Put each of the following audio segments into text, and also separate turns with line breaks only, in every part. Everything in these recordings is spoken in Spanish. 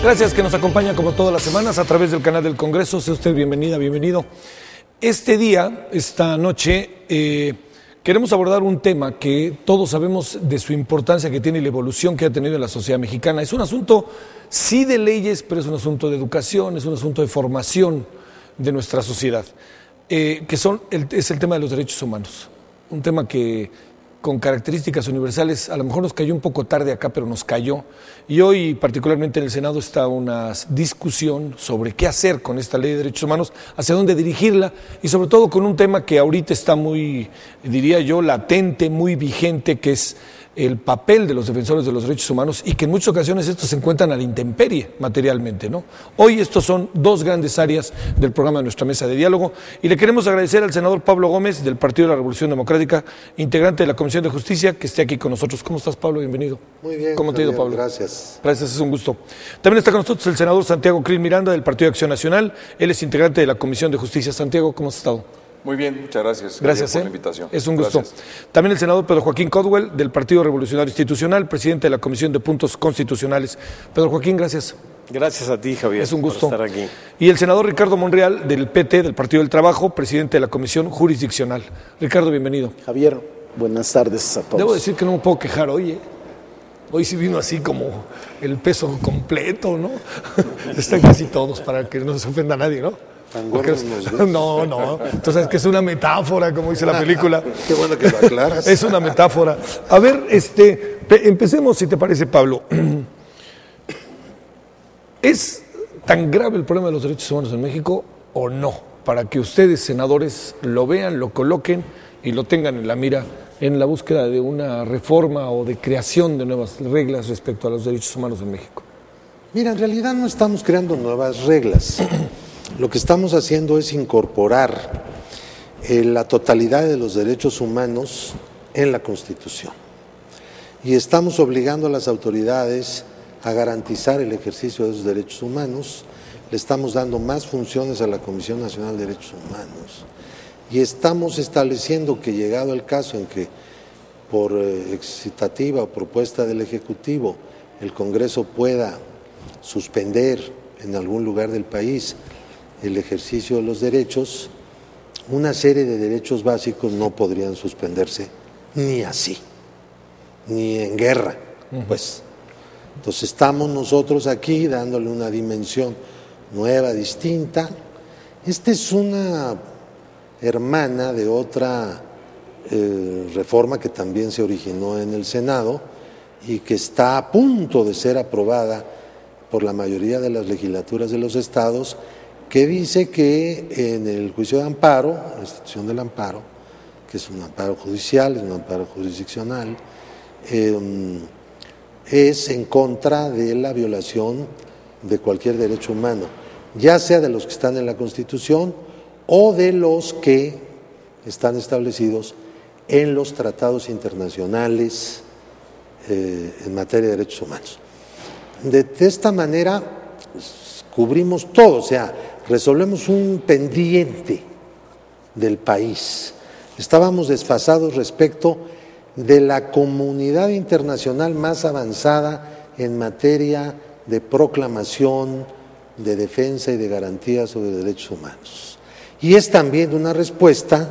Gracias que nos acompaña como todas las semanas a través del canal del Congreso. Sea usted bienvenida, bienvenido. Este día, esta noche, queremos abordar un tema que todos sabemos de su importancia que tiene y la evolución que ha tenido en la sociedad mexicana. Es un asunto, sí, de leyes, pero es un asunto de educación, es un asunto de formación de nuestra sociedad, es el tema de los derechos humanos. Un tema que con características universales, a lo mejor nos cayó un poco tarde acá, pero nos cayó. Y hoy, particularmente en el Senado, está una discusión sobre qué hacer con esta ley de derechos humanos, hacia dónde dirigirla, y sobre todo con un tema que ahorita está muy, diría yo, latente, muy vigente, que es el papel de los defensores de los derechos humanos, y que en muchas ocasiones estos se encuentran a la intemperie materialmente, ¿no? Hoy estos son dos grandes áreas del programa de nuestra mesa de diálogo, y le queremos agradecer al senador Pablo Gómez, del Partido de la Revolución Democrática, integrante de la Comisión de Justicia, que esté aquí con nosotros. ¿Cómo estás, Pablo? Bienvenido.
Muy bien.
¿Cómo te ha ido, Pablo?
Gracias.
Gracias, es un gusto. También está con nosotros el senador Santiago Krill Miranda, del Partido de Acción Nacional. Él es integrante de la Comisión de Justicia. Santiago, ¿cómo has estado?
Muy bien, muchas gracias.
Gracias
por la invitación.
Es un gusto.
Gracias.
También el senador Pedro Joaquín Codwell, del Partido Revolucionario Institucional, presidente de la Comisión de Puntos Constitucionales. Pedro Joaquín, gracias.
Gracias a ti, Javier.
Es un gusto
por estar aquí.
Y el senador Ricardo Monreal, del PT, del Partido del Trabajo, presidente de la Comisión Jurisdiccional. Ricardo, bienvenido.
Javier, buenas tardes a todos.
Debo decir que no me puedo quejar hoy, ¿eh? Hoy sí vino así como el peso completo, ¿no? Están casi todos, para que no se ofenda a nadie, ¿no?
¿Tan gordos nos ves?
No. Entonces, que es una metáfora, como dice la película.
Qué bueno que lo aclaras.
Es una metáfora. A ver, empecemos, si te parece, Pablo. ¿Es tan grave el problema de los derechos humanos en México o no? Para que ustedes, senadores, lo vean, lo coloquen y lo tengan en la mira en la búsqueda de una reforma o de creación de nuevas reglas respecto a los derechos humanos en México.
Mira, en realidad no estamos creando nuevas reglas. Lo que estamos haciendo es incorporar la totalidad de los derechos humanos en la Constitución. Y estamos obligando a las autoridades a garantizar el ejercicio de esos derechos humanos. Le estamos dando más funciones a la Comisión Nacional de Derechos Humanos. Y estamos estableciendo que, llegado el caso en que, por excitativa o propuesta del Ejecutivo, el Congreso pueda suspender en algún lugar del país el ejercicio de los derechos, una serie de derechos básicos no podrían suspenderse ni así, ni en guerra, pues. Entonces estamos nosotros aquí dándole una dimensión nueva, distinta. Esta es una hermana de otra reforma que también se originó en el Senado y que está a punto de ser aprobada por la mayoría de las legislaturas de los estados, que dice que en el juicio de amparo, la institución del amparo, que es un amparo judicial, es un amparo jurisdiccional, es en contra de la violación de cualquier derecho humano, ya sea de los que están en la Constitución o de los que están establecidos en los tratados internacionales en materia de derechos humanos. De esta manera cubrimos todo, o sea, resolvemos un pendiente del país. Estábamos desfasados respecto de la comunidad internacional más avanzada en materia de proclamación, de defensa y de garantía sobre derechos humanos. Y es también una respuesta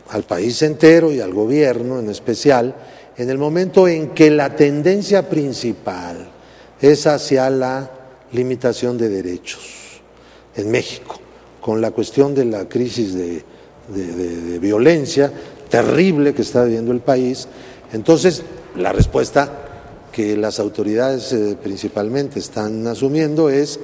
al país entero y al gobierno en especial, en el momento en que la tendencia principal es hacia la limitación de derechos en México, con la cuestión de la crisis de violencia terrible que está viviendo el país. Entonces, la respuesta que las autoridades principalmente están asumiendo es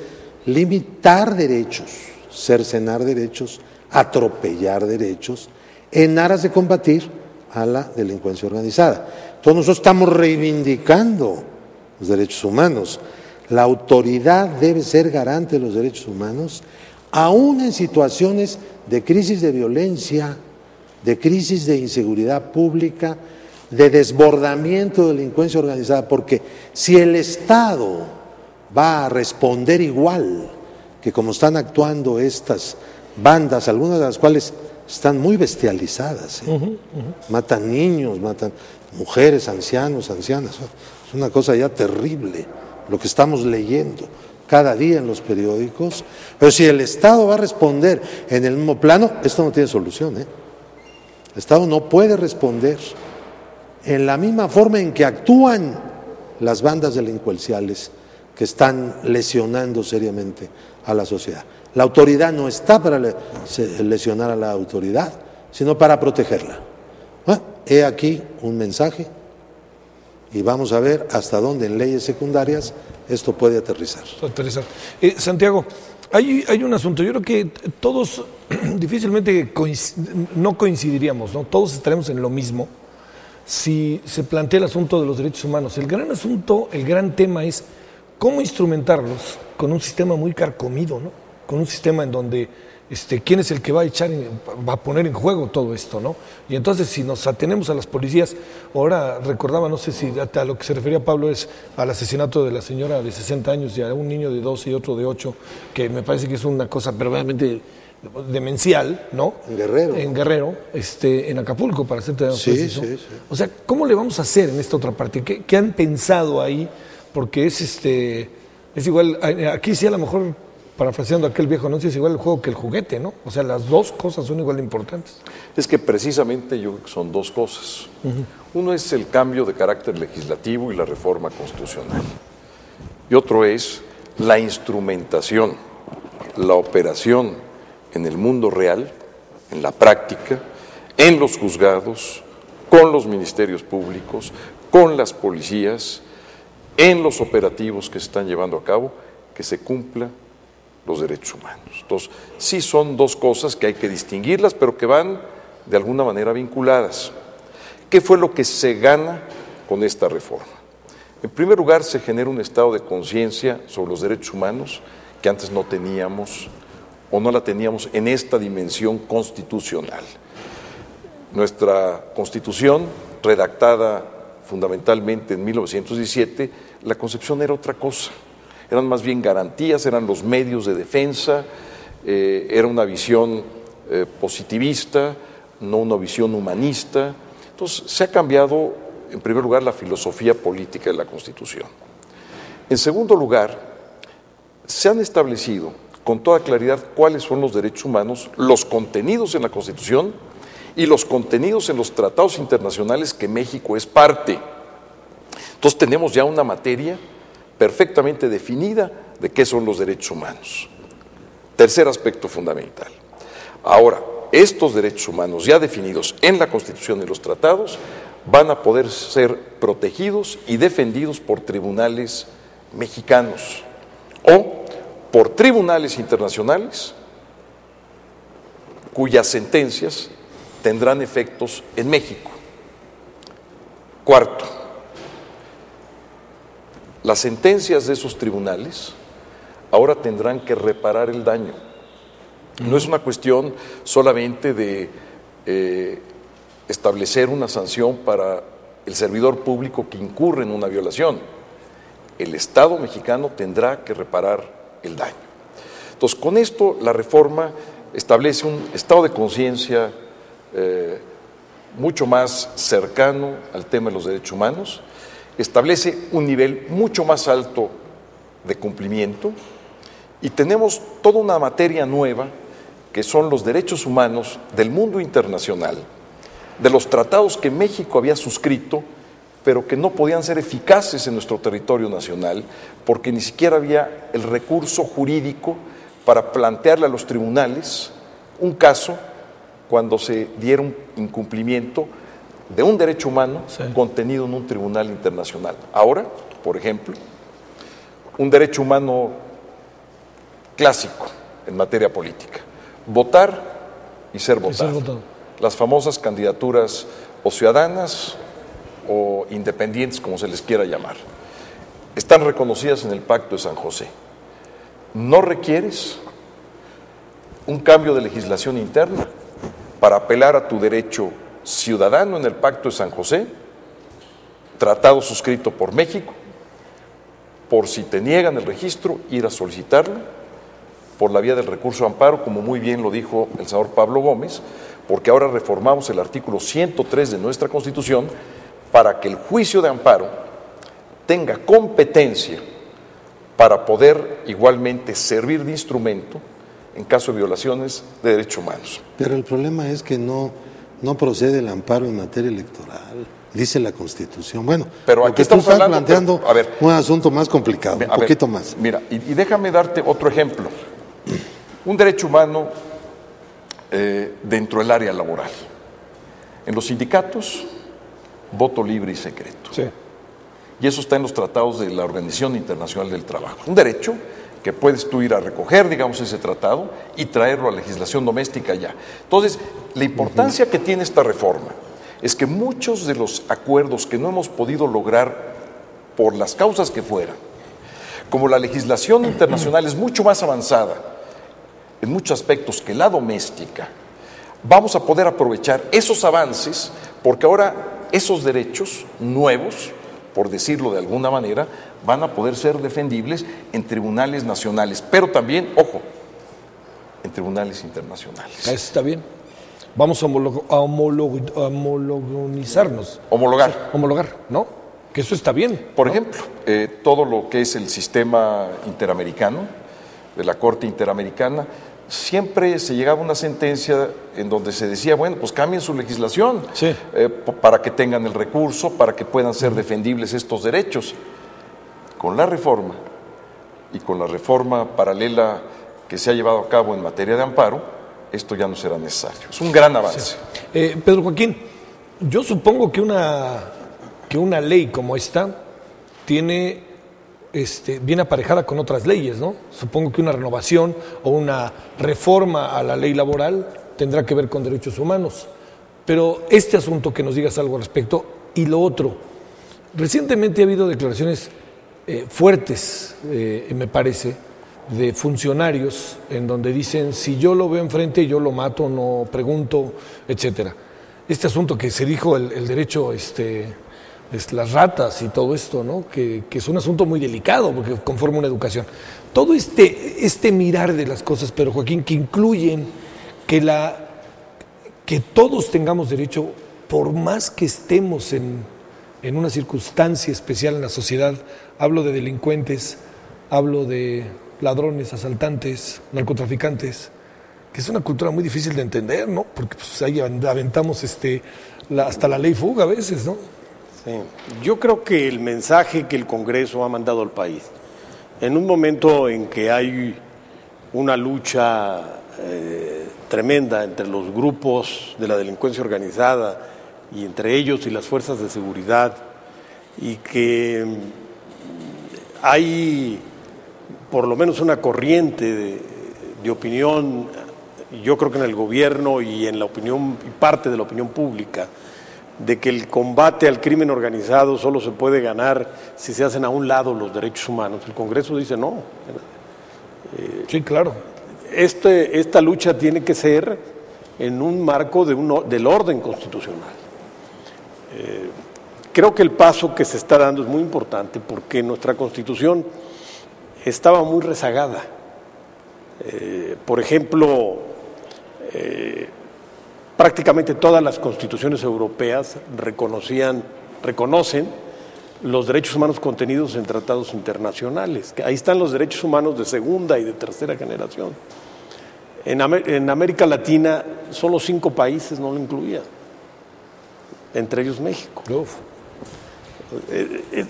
limitar derechos, cercenar derechos, atropellar derechos, en aras de combatir a la delincuencia organizada. Entonces, nosotros estamos reivindicando los derechos humanos. La autoridad debe ser garante de los derechos humanos, aún en situaciones de crisis de violencia, de crisis de inseguridad pública, de desbordamiento de delincuencia organizada, porque si el Estado va a responder igual que como están actuando estas bandas, algunas de las cuales están muy bestializadas, matan niños, matan mujeres, ancianos, ancianas, es una cosa ya terrible lo que estamos leyendo. cada día en los periódicos, pero si el Estado va a responder en el mismo plano, esto no tiene solución, ¿eh? El Estado no puede responder en la misma forma en que actúan las bandas delincuenciales que están lesionando seriamente a la sociedad. La autoridad no está para lesionar a la autoridad, sino para protegerla. Bueno, he aquí un mensaje y vamos a ver hasta dónde en leyes secundarias esto puede aterrizar.
Santiago, hay un asunto, yo creo que todos difícilmente no coincidiríamos, ¿no? Todos estaremos en lo mismo si se plantea el asunto de los derechos humanos. El gran asunto, el gran tema es cómo instrumentarlos con un sistema muy carcomido, ¿no? Con un sistema en donde quién es el que va a poner en juego todo esto, ¿no? Y entonces si nos atenemos a las policías, ahora recordaba, no sé si a lo que se refería Pablo es al asesinato de la señora de 60 años y a un niño de 12 y otro de 8, que me parece que es una cosa verdaderamente demencial, ¿no? En Guerrero, en Acapulco, para ser tan preciso. Sí. O sea, ¿cómo le vamos a hacer en esta otra parte? ¿Qué han pensado ahí? Porque es igual, aquí sí a lo mejor, parafraseando aquel viejo anuncio, es igual el juego que el juguete, ¿no? O sea, las dos cosas son igual de importantes.
Es que precisamente yo creo que son dos cosas. Uno es el cambio de carácter legislativo y la reforma constitucional. Y otro es la instrumentación, la operación en el mundo real, en la práctica, en los juzgados, con los ministerios públicos, con las policías, en los operativos que se están llevando a cabo, que se cumpla los derechos humanos. Entonces, sí son dos cosas que hay que distinguirlas, pero que van de alguna manera vinculadas. ¿Qué fue lo que se gana con esta reforma? En primer lugar, se genera un estado de conciencia sobre los derechos humanos que antes no teníamos o no la teníamos en esta dimensión constitucional. Nuestra Constitución, redactada fundamentalmente en 1917, la concepción era otra cosa. Eran más bien garantías, eran los medios de defensa, era una visión positivista, no una visión humanista. Entonces, se ha cambiado, en primer lugar, la filosofía política de la Constitución. En segundo lugar, se han establecido con toda claridad cuáles son los derechos humanos, los contenidos en la Constitución y los contenidos en los tratados internacionales que México es parte. Entonces, tenemos ya una materia perfectamente definida de qué son los derechos humanos. Tercer aspecto fundamental. Ahora, estos derechos humanos ya definidos en la Constitución y los tratados van a poder ser protegidos y defendidos por tribunales mexicanos o por tribunales internacionales cuyas sentencias tendrán efectos en México. Cuarto, las sentencias de esos tribunales ahora tendrán que reparar el daño. No es una cuestión solamente de establecer una sanción para el servidor público que incurre en una violación. El Estado mexicano tendrá que reparar el daño. Entonces, con esto la reforma establece un estado de conciencia mucho más cercano al tema de los derechos humanos, establece un nivel mucho más alto de cumplimiento y tenemos toda una materia nueva que son los derechos humanos del mundo internacional, de los tratados que México había suscrito, pero que no podían ser eficaces en nuestro territorio nacional porque ni siquiera había el recurso jurídico para plantearle a los tribunales un caso cuando se diera un incumplimiento de un derecho humano contenido en un tribunal internacional. Ahora, por ejemplo, un derecho humano clásico en materia política, votar y ser votado. Las famosas candidaturas o ciudadanas o independientes, como se les quiera llamar, están reconocidas en el Pacto de San José. No requieres un cambio de legislación interna para apelar a tu derecho ciudadano en el Pacto de San José, tratado suscrito por México, por si te niegan el registro, ir a solicitarlo por la vía del recurso de amparo, como muy bien lo dijo el senador Pablo Gómez, porque ahora reformamos el artículo 103 de nuestra Constitución para que el juicio de amparo tenga competencia para poder igualmente servir de instrumento en caso de violaciones de derechos humanos.
Pero el problema es que no procede el amparo en materia electoral, dice la Constitución. Bueno,
pero aquí
tú estás
hablando,
planteando
pero, a ver,
un asunto más complicado, un poquito más.
Mira, y déjame darte otro ejemplo. Un derecho humano dentro del área laboral. En los sindicatos, voto libre y secreto.
Sí.
Y eso está en los tratados de la Organización Internacional del Trabajo. Un derecho que puedes tú ir a recoger, digamos, ese tratado y traerlo a la legislación doméstica ya. Entonces, la importancia que tiene esta reforma es que muchos de los acuerdos que no hemos podido lograr por las causas que fueran, como la legislación internacional es mucho más avanzada en muchos aspectos que la doméstica, vamos a poder aprovechar esos avances porque ahora esos derechos nuevos, por decirlo de alguna manera, van a poder ser defendibles en tribunales nacionales, pero también, ojo, en tribunales internacionales.
Eso está bien. Vamos a homologonizarnos.
Homologar,
¿no? Que eso está bien.
Por
¿no?
ejemplo, todo lo que es el sistema interamericano, de la Corte Interamericana, siempre se llegaba a una sentencia en donde se decía, bueno, pues cambien su legislación
sí.
Para que tengan el recurso, para que puedan ser defendibles estos derechos. Con la reforma y con la reforma paralela que se ha llevado a cabo en materia de amparo, esto ya no será necesario. Es un gran avance.
Sí. Pedro Joaquín, yo supongo que una ley como esta tiene viene aparejada con otras leyes, ¿no? Supongo que una renovación o una reforma a la ley laboral tendrá que ver con derechos humanos. Pero este asunto, que nos digas algo al respecto. Y lo otro, recientemente ha habido declaraciones fuertes, me parece, de funcionarios en donde dicen, si yo lo veo enfrente, yo lo mato, no pregunto, etcétera. Este asunto que se dijo, el derecho... las ratas y todo esto, ¿no? Que es un asunto muy delicado porque conforma una educación. Todo este mirar de las cosas, pero Joaquín, que incluyen que todos tengamos derecho, por más que estemos en una circunstancia especial en la sociedad, hablo de delincuentes, hablo de ladrones, asaltantes, narcotraficantes, que es una cultura muy difícil de entender, ¿no? Porque pues, ahí aventamos hasta la ley fuga a veces, ¿no?
Sí. Yo creo que el mensaje que el Congreso ha mandado al país, en un momento en que hay una lucha tremenda entre los grupos de la delincuencia organizada y entre ellos y las fuerzas de seguridad, y que hay por lo menos una corriente de opinión, yo creo que en el gobierno y en la opinión y parte de la opinión pública, de que el combate al crimen organizado solo se puede ganar si se hacen a un lado los derechos humanos. El Congreso dice no.
Sí, claro.
Esta lucha tiene que ser en un marco del orden constitucional. Creo que el paso que se está dando es muy importante porque nuestra Constitución estaba muy rezagada. Por ejemplo, prácticamente todas las constituciones europeas reconocen los derechos humanos contenidos en tratados internacionales. Ahí están los derechos humanos de segunda y de tercera generación. En América Latina solo 5 países no lo incluían, entre ellos México.
Uf.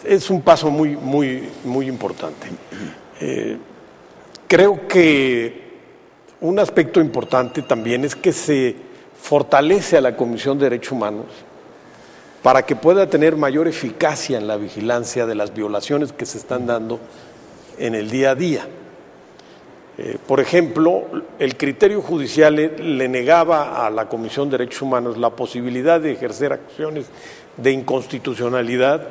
Es un paso muy, muy, muy importante. Creo que un aspecto importante también es que se fortalece a la Comisión de Derechos Humanos para que pueda tener mayor eficacia en la vigilancia de las violaciones que se están dando en el día a día. Por ejemplo, el criterio judicial le negaba a la Comisión de Derechos Humanos la posibilidad de ejercer acciones de inconstitucionalidad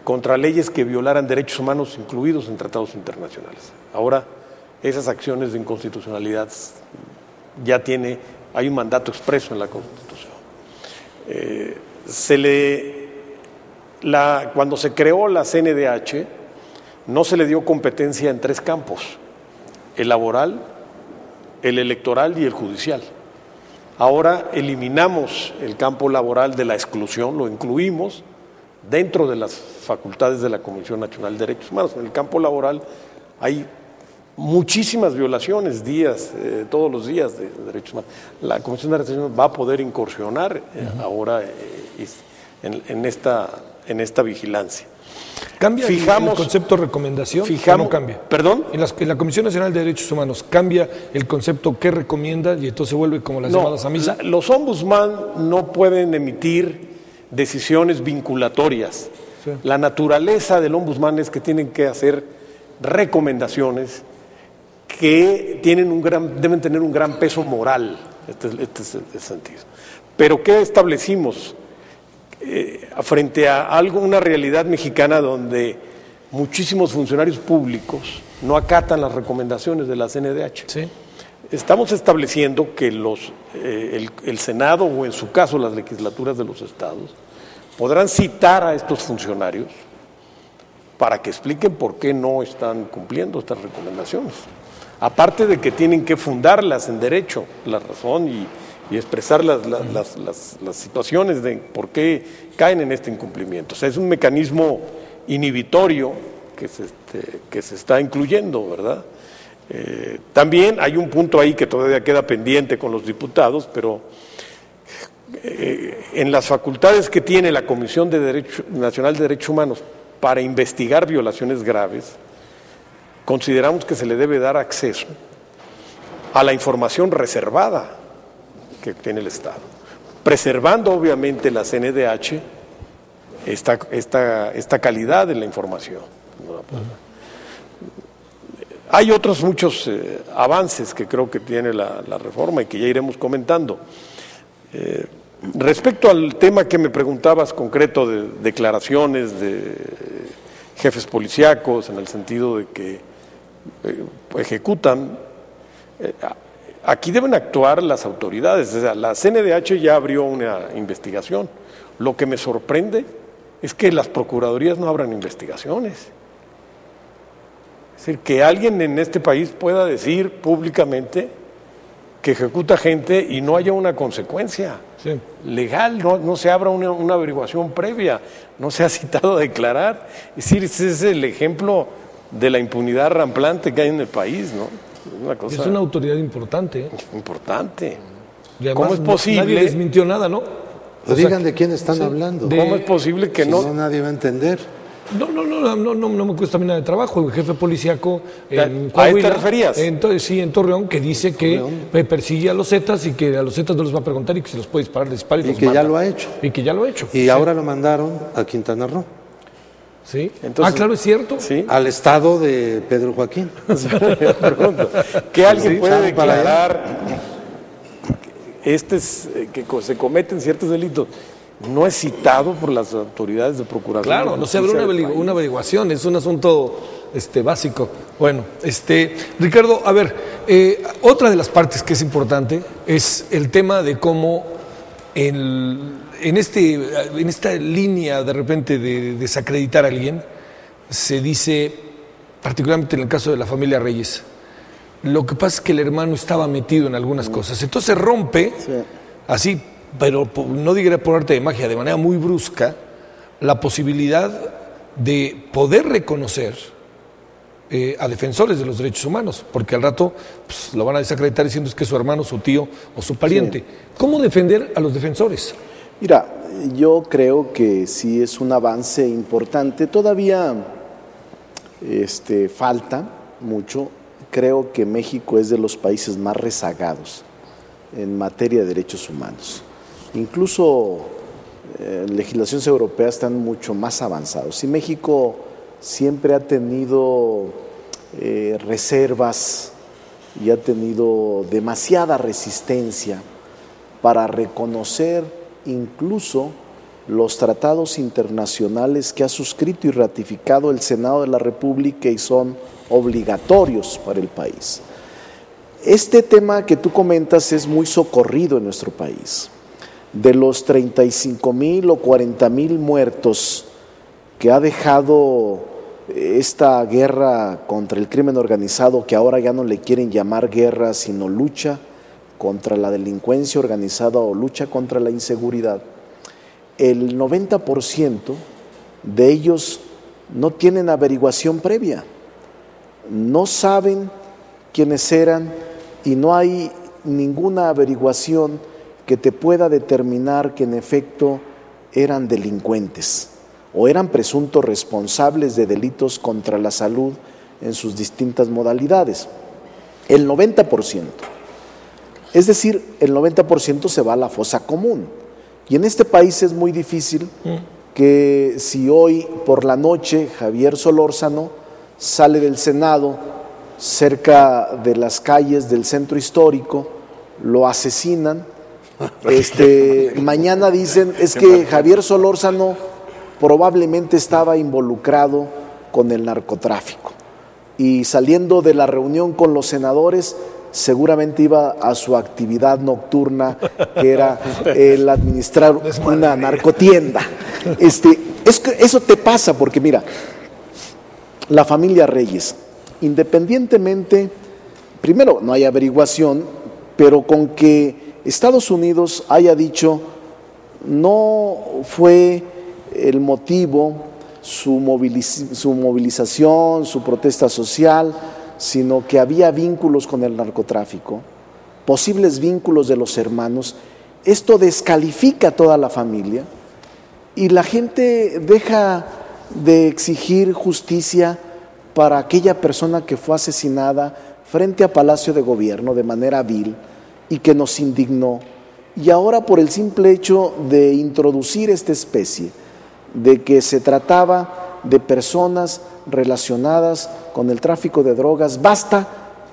contra leyes que violaran derechos humanos incluidos en tratados internacionales. Ahora, esas acciones de inconstitucionalidad hay un mandato expreso en la Constitución. Cuando se creó la CNDH, no se le dio competencia en 3 campos: el laboral, el electoral y el judicial. Ahora eliminamos el campo laboral de la exclusión, lo incluimos dentro de las facultades de la Comisión Nacional de Derechos Humanos. En el campo laboral hay muchísimas violaciones, todos los días de derechos humanos. La Comisión de Derechos Humanos va a poder incursionar ahora en esta vigilancia.
¿Cambia el concepto de recomendación o no cambia?
¿Perdón?
En la Comisión Nacional de Derechos Humanos, ¿cambia el concepto que recomienda y entonces se vuelve como las llamadas a misa?
Los ombudsman no pueden emitir decisiones vinculatorias. Sí. La naturaleza del ombudsman es que tienen que hacer recomendaciones que deben tener un gran peso moral. Este es el sentido. Pero ¿qué establecimos? Frente a una realidad mexicana donde muchísimos funcionarios públicos no acatan las recomendaciones de la CNDH. Sí. Estamos estableciendo que el Senado, o en su caso las legislaturas de los estados, podrán citar a estos funcionarios para que expliquen por qué no están cumpliendo estas recomendaciones. Aparte de que tienen que fundarlas en derecho, la razón y expresar las situaciones de por qué caen en este incumplimiento. O sea, es un mecanismo inhibitorio que se está incluyendo, ¿verdad? También hay un punto ahí que todavía queda pendiente con los diputados, pero en las facultades que tiene la Comisión Nacional de Derechos Humanos para investigar violaciones graves, consideramos que se le debe dar acceso a la información reservada que tiene el Estado, preservando obviamente la CNDH esta calidad de la información. Hay otros muchos avances que creo que tiene la reforma y que ya iremos comentando. Respecto al tema que me preguntabas concreto de declaraciones de jefes policíacos en el sentido de que ejecutan, aquí deben actuar las autoridades. O sea, la CNDH ya abrió una investigación. Lo que me sorprende es que las procuradurías no abran investigaciones. Es decir, que alguien en este país pueda decir públicamente que ejecuta gente y no haya una consecuencia legal, no se abra una averiguación previa, no se ha citado a declarar. Es decir, ese es el ejemplo de la impunidad ramplante que hay en el país, ¿no?
Es una autoridad importante.
Importante.
¿Cómo es posible? Nadie desmintió nada, ¿no?
Digan de quién están hablando.
¿Cómo es posible que no?
Nadie va a entender.
No me cuesta a mí nada de trabajo. El jefe policíaco en Coahuila,
¿a este te referías?
En Torreón, que dice que persigue a los Zetas y que a los Zetas no les va a preguntar y que si los puede disparar, les dispara y los
que
mata.
Ya lo ha hecho.
Y que ya lo ha hecho.
Y ahora lo mandaron a Quintana Roo.
Sí. Entonces, claro, es cierto.
¿Sí?
Al estado de Pedro Joaquín.
¿Qué alguien puede declarar que se cometen ciertos delitos? No es citado por las autoridades de procuración.
Claro, no se abre una averiguación, es un asunto básico. Bueno, Ricardo, a ver, otra de las partes que es importante es el tema de cómo en esta línea de repente de desacreditar a alguien, se dice, particularmente en el caso de la familia Reyes, lo que pasa es que el hermano estaba metido en algunas cosas, entonces rompe, así, pero no diré por arte de magia, de manera muy brusca, la posibilidad de poder reconocer a defensores de los derechos humanos, porque al rato lo van a desacreditar diciendo que es su hermano, su tío o su pariente. Sí. ¿Cómo defender a los defensores?
Mira, yo creo que sí es un avance importante, todavía falta mucho. Creo que México es de los países más rezagados en materia de derechos humanos. Incluso legislaciones europeas están mucho más avanzados. Y México siempre ha tenido reservas y ha tenido demasiada resistencia para reconocer incluso los tratados internacionales que ha suscrito y ratificado el Senado de la República y son obligatorios para el país. Este tema que tú comentas es muy socorrido en nuestro país. De los 35,000 o 40,000 muertos que ha dejado esta guerra contra el crimen organizado, que ahora ya no le quieren llamar guerra, sino lucha contra la delincuencia organizada o lucha contra la inseguridad, el 90% de ellos no tienen averiguación previa, no saben quiénes eran y no hay ninguna averiguación que te pueda determinar que en efecto eran delincuentes o eran presuntos responsables de delitos contra la salud en sus distintas modalidades. El 90%. Es decir, el 90% se va a la fosa común. Y en este país es muy difícil que si hoy por la noche Javier Solórzano sale del Senado cerca de las calles del centro histórico, lo asesinan, mañana dicen es que Javier Solórzano probablemente estaba involucrado con el narcotráfico y saliendo de la reunión con los senadores seguramente iba a su actividad nocturna, que era el administrar una narcotienda. Eso te pasa porque mira, la familia Reyes, independientemente, primero no hay averiguación, pero con que Estados Unidos haya dicho no fue el motivo su movilización, su protesta social, sino que había vínculos con el narcotráfico, posibles vínculos de los hermanos. Esto descalifica a toda la familia y la gente deja de exigir justicia para aquella persona que fue asesinada frente a Palacio de Gobierno de manera vil y que nos indignó. Y ahora por el simple hecho de introducir esta especie, de que se trataba de personas relacionadas con el tráfico de drogas, basta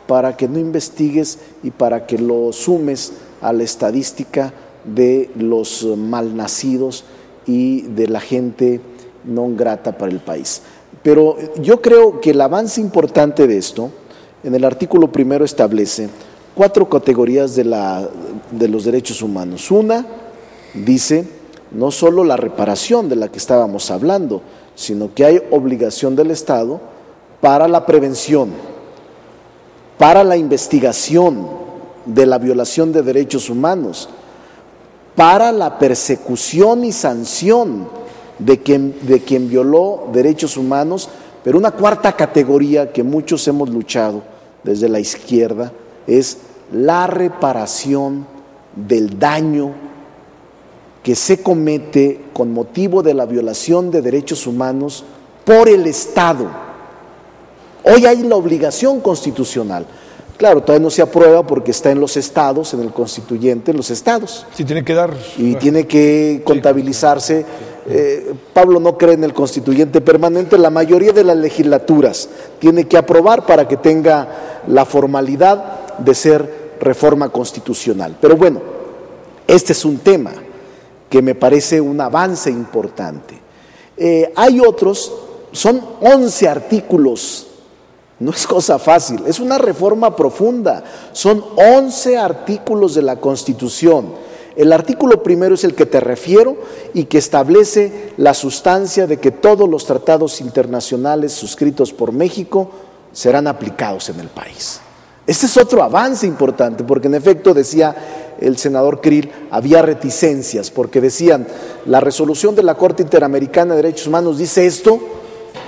para que no investigues y para que lo sumes a la estadística de los malnacidos y de la gente non grata para el país. Pero yo creo que el avance importante de esto, en el artículo primero establece 4 categorías de los derechos humanos. Una, dice, no solo la reparación de la que estábamos hablando, sino que hay obligación del Estado para la prevención, para la investigación de la violación de derechos humanos, para la persecución y sanción de quien violó derechos humanos, pero una cuarta categoría que muchos hemos luchado desde la izquierda es la reparación del daño que se comete con motivo de la violación de derechos humanos por el Estado. Hoy hay la obligación constitucional. Claro, todavía no se aprueba porque está en los estados, en el constituyente, en los estados.
Sí, tiene que dar.
Y tiene que contabilizarse. Pablo no cree en el constituyente permanente, la mayoría de las legislaturas tiene que aprobar para que tenga la formalidad de ser reforma constitucional. Pero bueno, este es un tema que me parece un avance importante. Hay otros, son 11 artículos, no es cosa fácil, es una reforma profunda, son 11 artículos de la Constitución. El artículo primero es el que te refiero y que establece la sustancia de que todos los tratados internacionales suscritos por México serán aplicados en el país. Este es otro avance importante, porque en efecto decía el senador Krill, había reticencias, porque decían, la resolución de la Corte Interamericana de Derechos Humanos dice esto,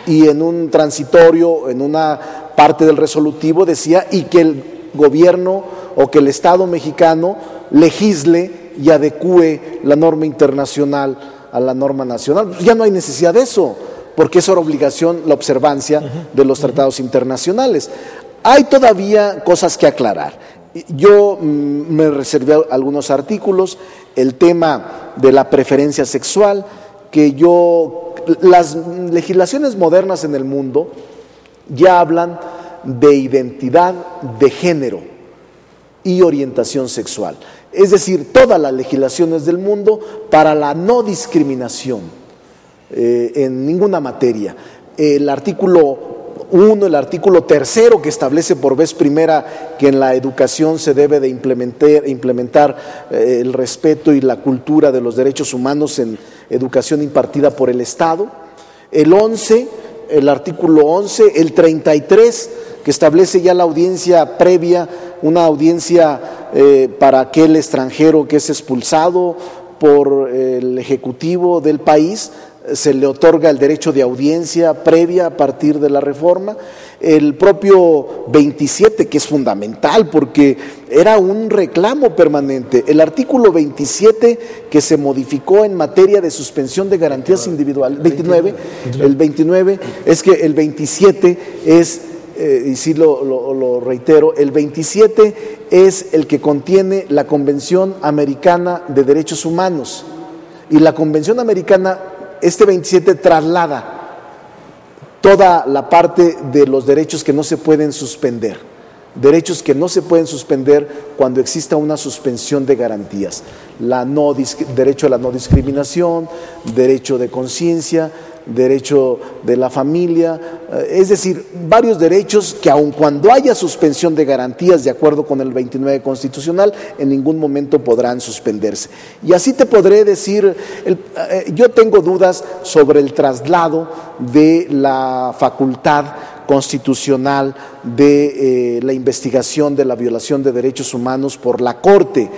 y en un transitorio, en una parte del resolutivo decía, y que el gobierno o que el Estado mexicano legisle y adecúe la norma internacional a la norma nacional. Ya no hay necesidad de eso, porque es obligación la observancia de los tratados internacionales. Hay todavía cosas que aclarar. Yo me reservé algunos artículos, el tema de la preferencia sexual, las legislaciones modernas en el mundo ya hablan de identidad de género y orientación sexual. Es decir, todas las legislaciones del mundo para la no discriminación en ninguna materia. El artículo 1, el artículo 3 que establece por vez primera que en la educación se debe de implementar el respeto y la cultura de los derechos humanos en educación impartida por el Estado. El 11, el artículo 11, el 33 que establece ya la audiencia previa, una audiencia para aquel extranjero que es expulsado por el Ejecutivo del país, se le otorga el derecho de audiencia previa a partir de la reforma. El propio 27, que es fundamental porque era un reclamo permanente. El artículo 27 que se modificó en materia de suspensión de garantías individuales, 29, el 29, es que el 27 es, y sí lo reitero, el 27 es el que contiene la Convención Americana de Derechos Humanos. Y la Convención Americana, este 27 traslada toda la parte de los derechos que no se pueden suspender, derechos que no se pueden suspender cuando exista una suspensión de garantías, derecho a la no discriminación, derecho de conciencia, derecho de la familia, es decir, varios derechos que aun cuando haya suspensión de garantías de acuerdo con el 29 constitucional, en ningún momento podrán suspenderse. Y así te podré decir, yo tengo dudas sobre el traslado de la facultad constitucional de la investigación de la violación de derechos humanos por la Corte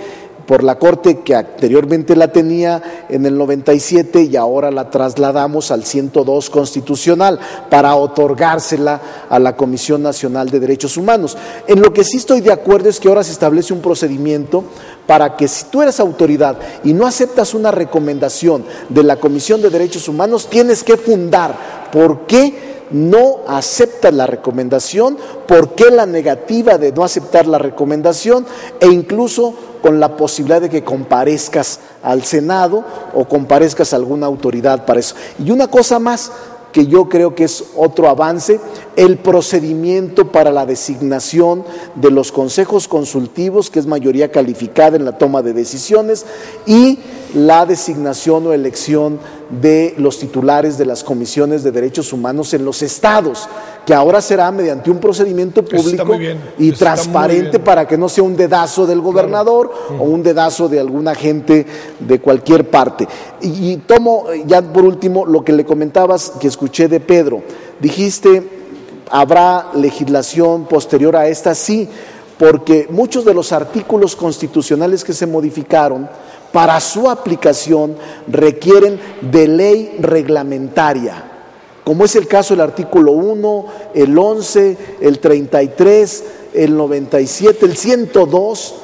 que anteriormente la tenía en el 97 y ahora la trasladamos al 102 constitucional para otorgársela a la Comisión Nacional de Derechos Humanos. En lo que sí estoy de acuerdo es que ahora se establece un procedimiento para que si tú eres autoridad y no aceptas una recomendación de la Comisión de Derechos Humanos, tienes que fundar por qué no aceptas la recomendación, por qué la negativa de no aceptar la recomendación e incluso con la posibilidad de que comparezcas al Senado o comparezcas a alguna autoridad para eso. Y una cosa más que yo creo que es otro avance, el procedimiento para la designación de los consejos consultivos, que es mayoría calificada en la toma de decisiones, y la designación o elección de los titulares de las comisiones de derechos humanos en los estados, que ahora será mediante un procedimiento público y transparente para que no sea un dedazo del gobernador o un dedazo de algún agente de cualquier parte. Y tomo ya por último lo que le comentabas que escuché de Pedro. Dijiste, ¿habrá legislación posterior a esta? Sí, porque muchos de los artículos constitucionales que se modificaron para su aplicación requieren de ley reglamentaria, como es el caso del artículo 1, el 11, el 33, el 97, el 102,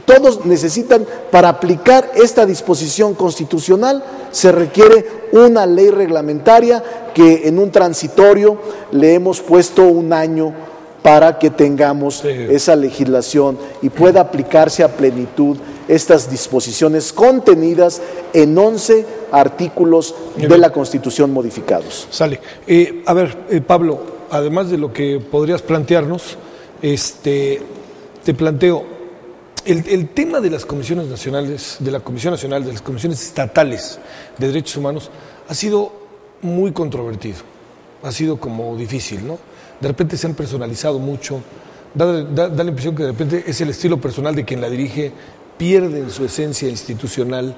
todos necesitan, para aplicar esta disposición constitucional, se requiere una ley reglamentaria que en un transitorio le hemos puesto un año para que tengamos esa legislación y pueda aplicarse a plenitud estas disposiciones contenidas en 11 artículos de la Constitución modificados.
Sale. A ver, Pablo, además de lo que podrías plantearnos, te planteo, el tema de las comisiones nacionales, de la Comisión Nacional, de las comisiones estatales de derechos humanos, ha sido muy controvertido, ha sido como difícil, ¿no? De repente se han personalizado mucho, da la impresión que de repente es el estilo personal de quien la dirige, pierden su esencia institucional.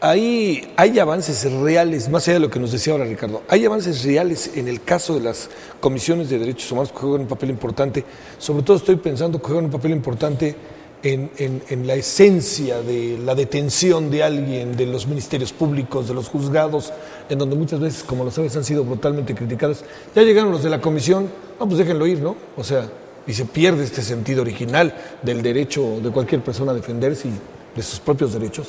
Ahí hay avances reales, más allá de lo que nos decía ahora Ricardo, hay avances reales en el caso de las comisiones de derechos humanos que juegan un papel importante. Sobre todo estoy pensando que juegan un papel importante en la esencia de la detención de alguien, de los ministerios públicos, de los juzgados, en donde muchas veces, como lo sabes, han sido brutalmente criticadas. Ya llegaron los de la comisión, no, pues déjenlo ir, ¿no? O sea, y se pierde este sentido original del derecho de cualquier persona a defenderse y de sus propios derechos.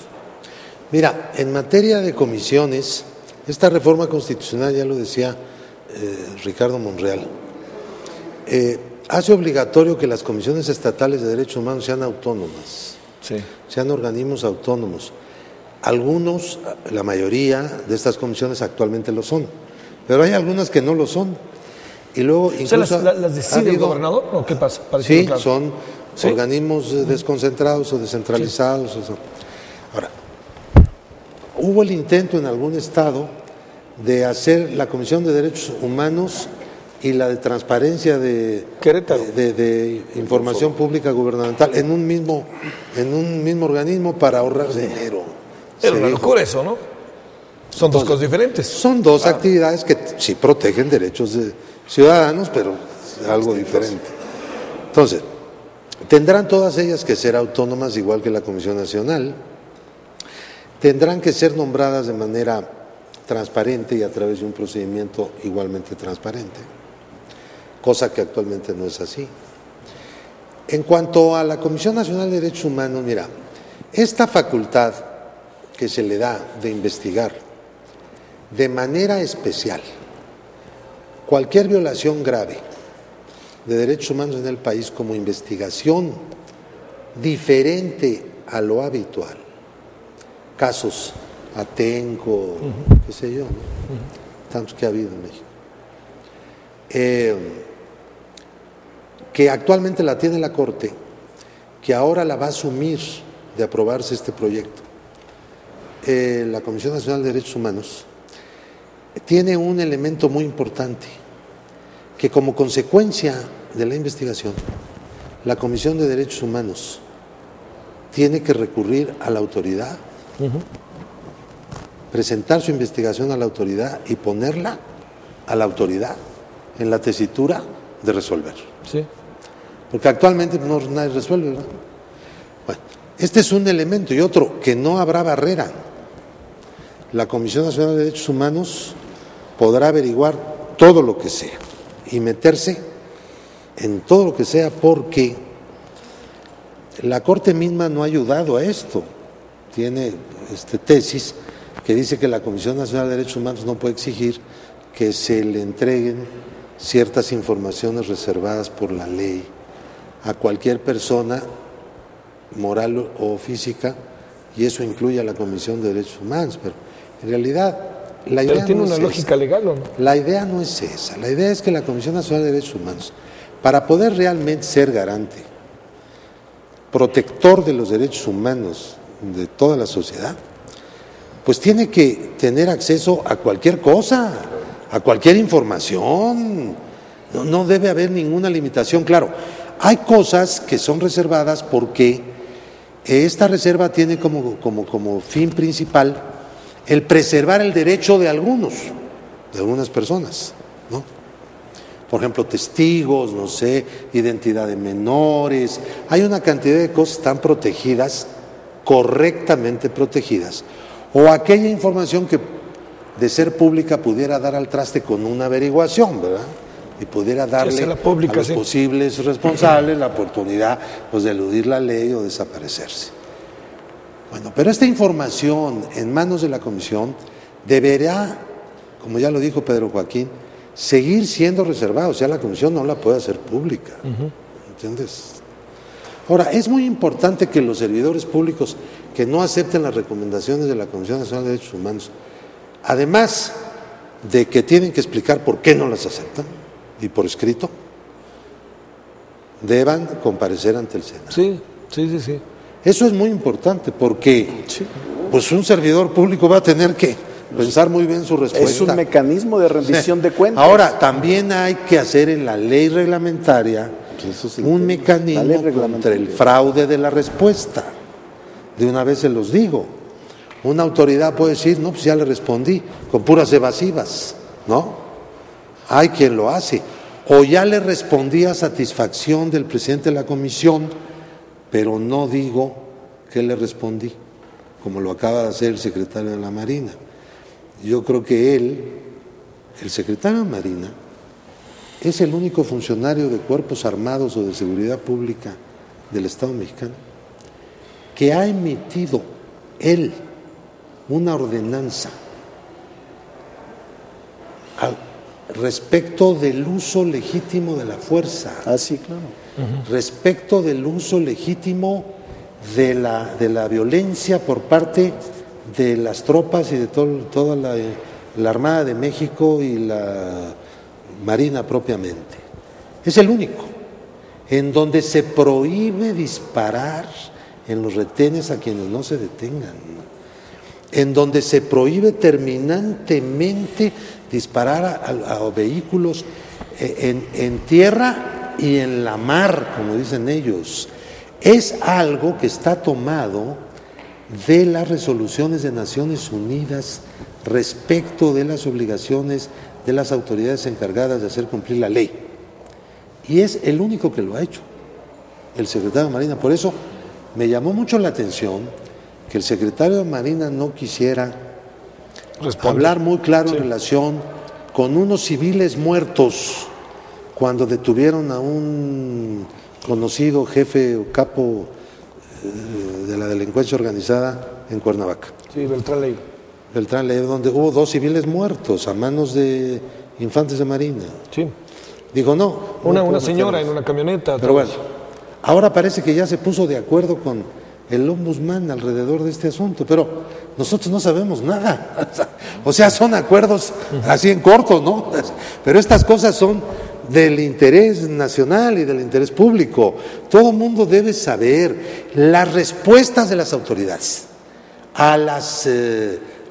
Mira, en materia de comisiones, esta reforma constitucional, ya lo decía Ricardo Monreal, hace obligatorio que las comisiones estatales de derechos humanos sean autónomas, sean organismos autónomos. Algunos, la mayoría de estas comisiones actualmente lo son, pero hay algunas que no lo son. Y luego incluso
¿las decide el gobernador o qué pasa?
Sí, claro. Son organismos desconcentrados o descentralizados. Sí. Ahora, hubo el intento en algún estado de hacer la Comisión de Derechos Humanos y la de Transparencia de Información Pública Gubernamental en un mismo organismo para ahorrar dinero.
Era una locura eso, ¿no? Son dos cosas diferentes.
Son dos actividades que sí protegen derechos de ciudadanos, pero algo diferente. Entonces, tendrán todas ellas que ser autónomas, igual que la Comisión Nacional. Tendrán que ser nombradas de manera transparente y a través de un procedimiento igualmente transparente, cosa que actualmente no es así. En cuanto a la Comisión Nacional de Derechos Humanos, mira, esta facultad que se le da de investigar de manera especial cualquier violación grave de derechos humanos en el país como investigación diferente a lo habitual, casos Atenco, qué sé yo, ¿no? Tantos que ha habido en México, que actualmente la tiene la Corte, que ahora la va a asumir de aprobarse este proyecto. La Comisión Nacional de Derechos Humanos tiene un elemento muy importante, que como consecuencia de la investigación, la Comisión de Derechos Humanos tiene que recurrir a la autoridad, presentar su investigación a la autoridad y ponerla a la autoridad en la tesitura de resolver.
Sí.
Porque actualmente nadie resuelve, ¿verdad? Bueno, este es un elemento, y otro, que no habrá barrera. La Comisión Nacional de Derechos Humanos podrá averiguar todo lo que sea y meterse en todo lo que sea, porque la Corte misma no ha ayudado a esto. Tiene tesis que dice que la Comisión Nacional de Derechos Humanos no puede exigir que se le entreguen ciertas informaciones reservadas por la ley a cualquier persona moral o física, y eso incluye a la Comisión de Derechos Humanos, pero en realidad la idea
tiene
no
una
es
lógica
esa.
Legal, ¿o no?
La idea no es esa, la idea es que la Comisión Nacional de Derechos Humanos, para poder realmente ser garante, protector de los derechos humanos de toda la sociedad, pues tiene que tener acceso a cualquier cosa, a cualquier información. No debe haber ninguna limitación. Claro, hay cosas que son reservadas porque esta reserva tiene como fin principal el preservar el derecho de algunas personas, ¿no? Por ejemplo, testigos, no sé, identidad de menores. Hay una cantidad de cosas tan protegidas, correctamente protegidas, o aquella información que de ser pública pudiera dar al traste con una averiguación, ¿verdad? Y pudiera darle
pública,
a los
sí,
posibles responsables la oportunidad, pues, de eludir la ley o desaparecerse. Bueno, pero esta información en manos de la Comisión deberá, como ya lo dijo Pedro Joaquín, seguir siendo reservada. O sea, la Comisión no la puede hacer pública, ¿entiendes? Ahora, es muy importante que los servidores públicos que no acepten las recomendaciones de la Comisión Nacional de Derechos Humanos, además de que tienen que explicar por qué no las aceptan, y por escrito, deban comparecer ante el Senado.
Sí.
Eso es muy importante porque pues un servidor público va a tener que pensar muy bien su respuesta.
Es un mecanismo de rendición de cuentas.
Ahora, también hay que hacer en la ley reglamentaria un mecanismo contra el fraude de la respuesta. De una vez se los digo. Una autoridad puede decir, no, pues ya le respondí, con puras evasivas, ¿no? Hay quien lo hace. O ya le respondí a satisfacción del presidente de la comisión, pero no digo que le respondí, como lo acaba de hacer el secretario de la Marina. Yo creo que el secretario de Marina, es el único funcionario de cuerpos armados o de seguridad pública del Estado mexicano que ha emitido él una ordenanza respecto del uso legítimo de la fuerza.
Ah, sí, claro.
Respecto del uso legítimo de la violencia por parte de las tropas y de toda la Armada de México y la Marina propiamente. Es el único en donde se prohíbe disparar en los retenes a quienes no se detengan, en donde se prohíbe terminantemente disparar a vehículos en tierra y en la mar, como dicen ellos. Es algo que está tomado de las resoluciones de Naciones Unidas respecto de las obligaciones de las autoridades encargadas de hacer cumplir la ley. Y es el único que lo ha hecho, el secretario de Marina. Por eso me llamó mucho la atención que el secretario de Marina no quisiera hablar muy claro en relación con unos civiles muertos cuando detuvieron a un conocido jefe o capo de la delincuencia organizada en Cuernavaca.
Sí, Beltrán Leiva.
Beltrán Leiva, donde hubo 2 civiles muertos a manos de infantes de Marina.
Sí.
Digo, no.
Una señora en una camioneta.
Pero bueno, ahora parece que ya se puso de acuerdo con el ombudsman alrededor de este asunto, pero nosotros no sabemos nada. O sea, son acuerdos así en corto, ¿no? Pero estas cosas son del interés nacional y del interés público. Todo el mundo debe saber las respuestas de las autoridades a las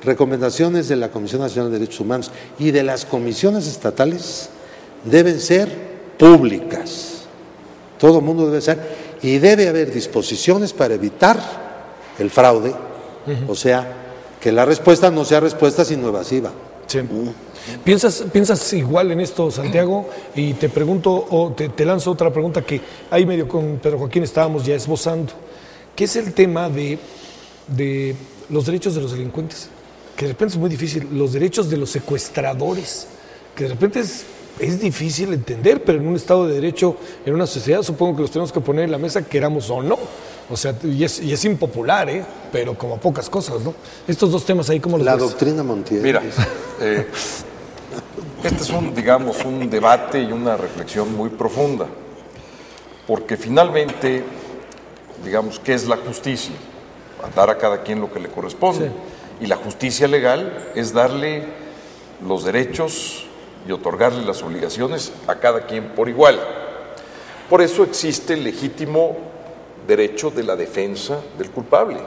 recomendaciones de la Comisión Nacional de Derechos Humanos y de las comisiones estatales deben ser públicas. Todo el mundo debe ser, y debe haber disposiciones para evitar el fraude, o sea, que la respuesta no sea respuesta sino evasiva.
Sí. ¿Piensas igual en esto, Santiago? Y te pregunto, o te lanzo otra pregunta que ahí medio con Pedro Joaquín estábamos ya esbozando, que es el tema de los derechos de los delincuentes, que de repente es muy difícil, los derechos de los secuestradores, que de repente es difícil entender, pero en un Estado de Derecho, en una sociedad, supongo que los tenemos que poner en la mesa, queramos o no. O sea, y es impopular, pero como pocas cosas, ¿no? Estos dos temas ahí, ¿cómo los ves?
La doctrina Montiel.
Mira, este es un debate y una reflexión muy profunda, porque finalmente, digamos, ¿qué es la justicia? Dar a cada quien lo que le corresponde. Sí. Y la justicia legal es darle los derechos y otorgarle las obligaciones a cada quien por igual. Por eso existe el legítimo derecho de la defensa del culpable,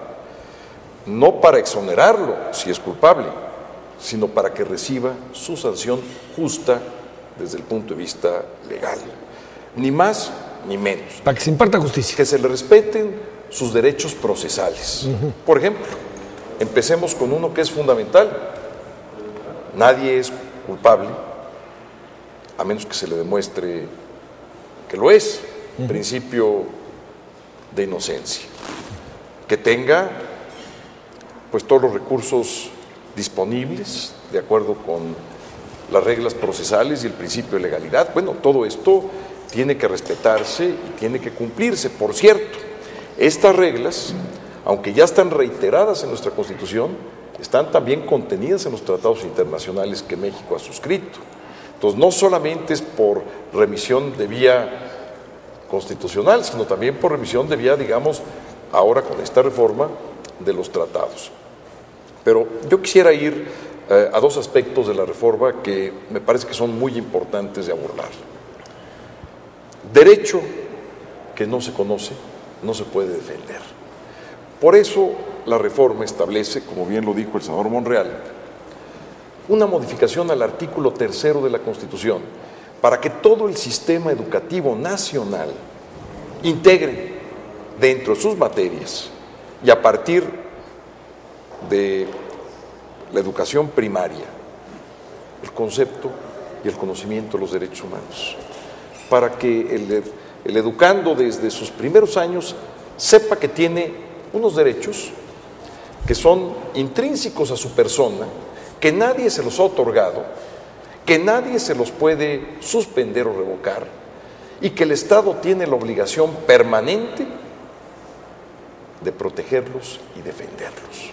no para exonerarlo si es culpable, sino para que reciba su sanción justa desde el punto de vista legal, ni más ni menos.
Para que se imparta justicia.
Que se le respeten sus derechos procesales. Por ejemplo, empecemos con uno que es fundamental: nadie es culpable a menos que se le demuestre que lo es, principio de inocencia, que tenga pues todos los recursos disponibles de acuerdo con las reglas procesales y el principio de legalidad. Bueno, todo esto tiene que respetarse y tiene que cumplirse. Por cierto, estas reglas, aunque ya están reiteradas en nuestra Constitución, están también contenidas en los tratados internacionales que México ha suscrito. Entonces, no solamente es por remisión de vía constitucional, sino también por remisión de vía, digamos, ahora con esta reforma de los tratados. Pero yo quisiera ir a dos aspectos de la reforma que me parece que son muy importantes de abordar. Derecho que no se conoce, no se puede defender. Por eso la reforma establece, como bien lo dijo el senador Monreal, una modificación al artículo 3º de la Constitución para que todo el sistema educativo nacional integre dentro de sus materias y a partir de la educación primaria el concepto y el conocimiento de los derechos humanos, para que el educando desde sus primeros años sepa que tiene unos derechos que son intrínsecos a su persona, que nadie se los ha otorgado, que nadie se los puede suspender o revocar, y que el Estado tiene la obligación permanente de protegerlos y defenderlos.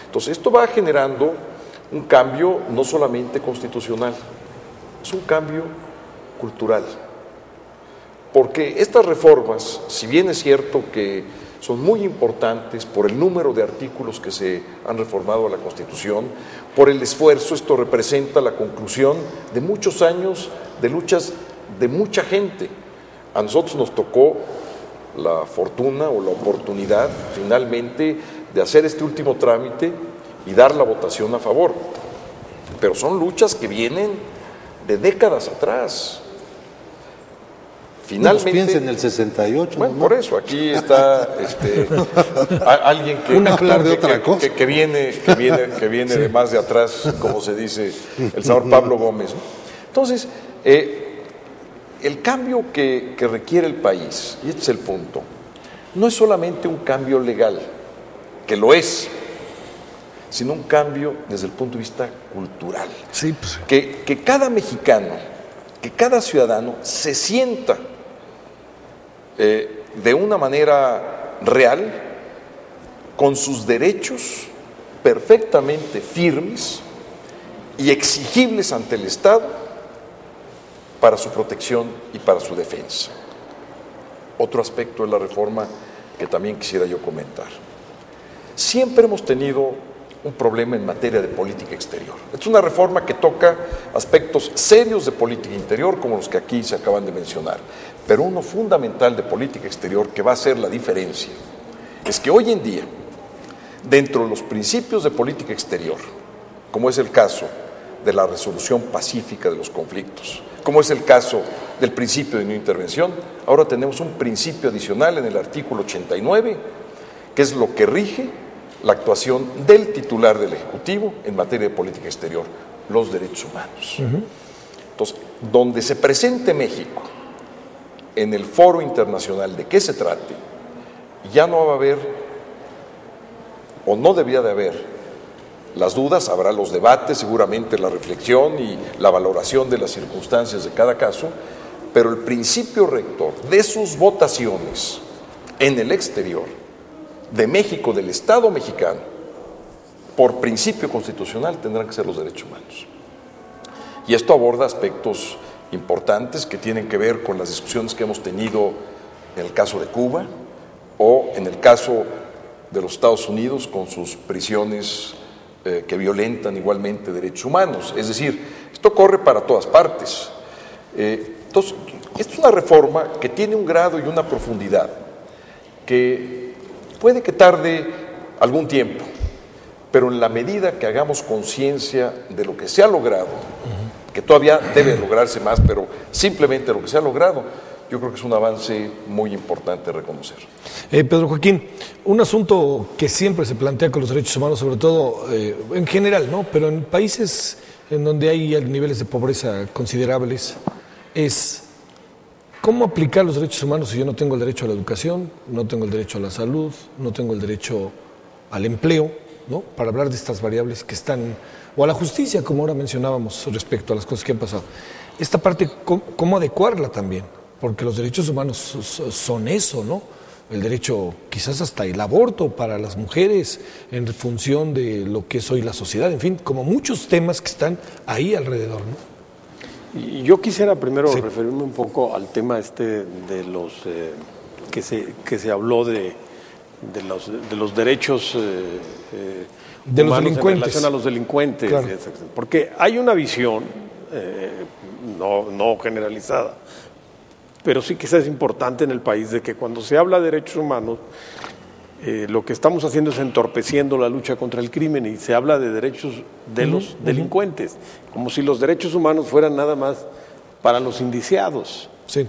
Entonces, esto va generando un cambio no solamente constitucional, es un cambio cultural. Porque estas reformas, si bien es cierto que son muy importantes por el número de artículos que se han reformado a la Constitución, por el esfuerzo, esto representa la conclusión de muchos años de luchas de mucha gente. A nosotros nos tocó la fortuna o la oportunidad finalmente de hacer este último trámite y dar la votación a favor. Pero son luchas que vienen de décadas atrás.
Finalmente, piensa en el 68.
Bueno, ¿no? Por eso aquí está alguien que viene sí, de más de atrás, como se dice el señor Pablo Gómez. Entonces, el cambio que requiere el país, y este es el punto, no es solamente un cambio legal, que lo es, sino un cambio desde el punto de vista cultural.
Sí, pues.
Que cada mexicano, que cada ciudadano se sienta de una manera real con sus derechos perfectamente firmes y exigibles ante el Estado para su protección y para su defensa. Otro aspecto de la reforma que también quisiera yo comentar. Siempre hemos tenido un problema en materia de política exterior. Es una reforma que toca aspectos serios de política interior, como los que aquí se acaban de mencionar, pero uno fundamental de política exterior que va a hacer la diferencia es que hoy en día, dentro de los principios de política exterior, como es el caso de la resolución pacífica de los conflictos, como es el caso del principio de no intervención, ahora tenemos un principio adicional en el artículo 89, que es lo que rige la actuación del titular del Ejecutivo en materia de política exterior, los derechos humanos. Entonces, donde se presente México en el foro internacional de qué se trate, ya no va a haber, o no debía de haber, las dudas, habrá los debates, seguramente la reflexión y la valoración de las circunstancias de cada caso, pero el principio rector de sus votaciones en el exterior de México, del Estado mexicano, por principio constitucional tendrán que ser los derechos humanos. Y esto aborda aspectos importantes que tienen que ver con las discusiones que hemos tenido en el caso de Cuba o en el caso de los Estados Unidos con sus prisiones que violentan igualmente derechos humanos. Es decir, esto corre para todas partes. Entonces, esta es una reforma que tiene un grado y una profundidad que puede que tarde algún tiempo, pero en la medida que hagamos conciencia de lo que se ha logrado, que todavía debe lograrse más, pero simplemente lo que se ha logrado, yo creo que es un avance muy importante reconocer.
Pedro Joaquín, un asunto que siempre se plantea con los derechos humanos, sobre todo en general, ¿no? Pero en países en donde hay niveles de pobreza considerables, es cómo aplicar los derechos humanos si yo no tengo el derecho a la educación, no tengo el derecho a la salud, no tengo el derecho al empleo, ¿no? Para hablar de estas variables que están, o a la justicia, como ahora mencionábamos respecto a las cosas que han pasado. Esta parte, ¿cómo adecuarla también? Porque los derechos humanos son eso, ¿no? El derecho, quizás hasta el aborto para las mujeres en función de lo que es hoy la sociedad, en fin, como muchos temas que están ahí alrededor, ¿no?
Y yo quisiera primero referirme un poco al tema de los que se habló de los derechos
de los delincuentes
en relación a los delincuentes,
claro.
Porque hay una visión no generalizada, pero sí quizás es importante en el país de que cuando se habla de derechos humanos, lo que estamos haciendo es entorpeciendo la lucha contra el crimen y se habla de derechos de los delincuentes, como si los derechos humanos fueran nada más para los indiciados.
Sí.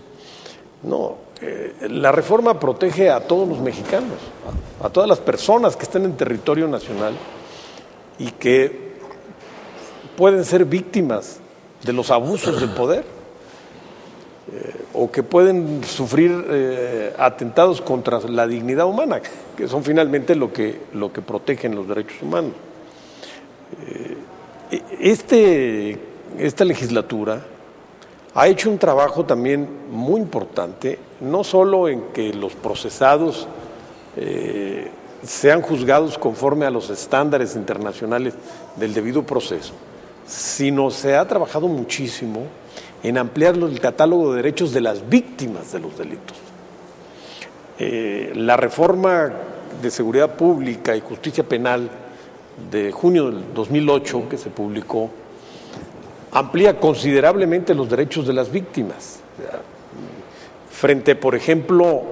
No, la reforma protege a todos los mexicanos, a todas las personas que están en territorio nacional y que pueden ser víctimas de los abusos del poder o que pueden sufrir atentados contra la dignidad humana, que son finalmente lo que protegen los derechos humanos. Esta legislatura ha hecho un trabajo también muy importante, no solo en que los procesados sean juzgados conforme a los estándares internacionales del debido proceso, sino se ha trabajado muchísimo en ampliar el catálogo de derechos de las víctimas de los delitos. La reforma de seguridad pública y justicia penal de junio del 2008 que se publicó amplía considerablemente los derechos de las víctimas. Frente, por ejemplo,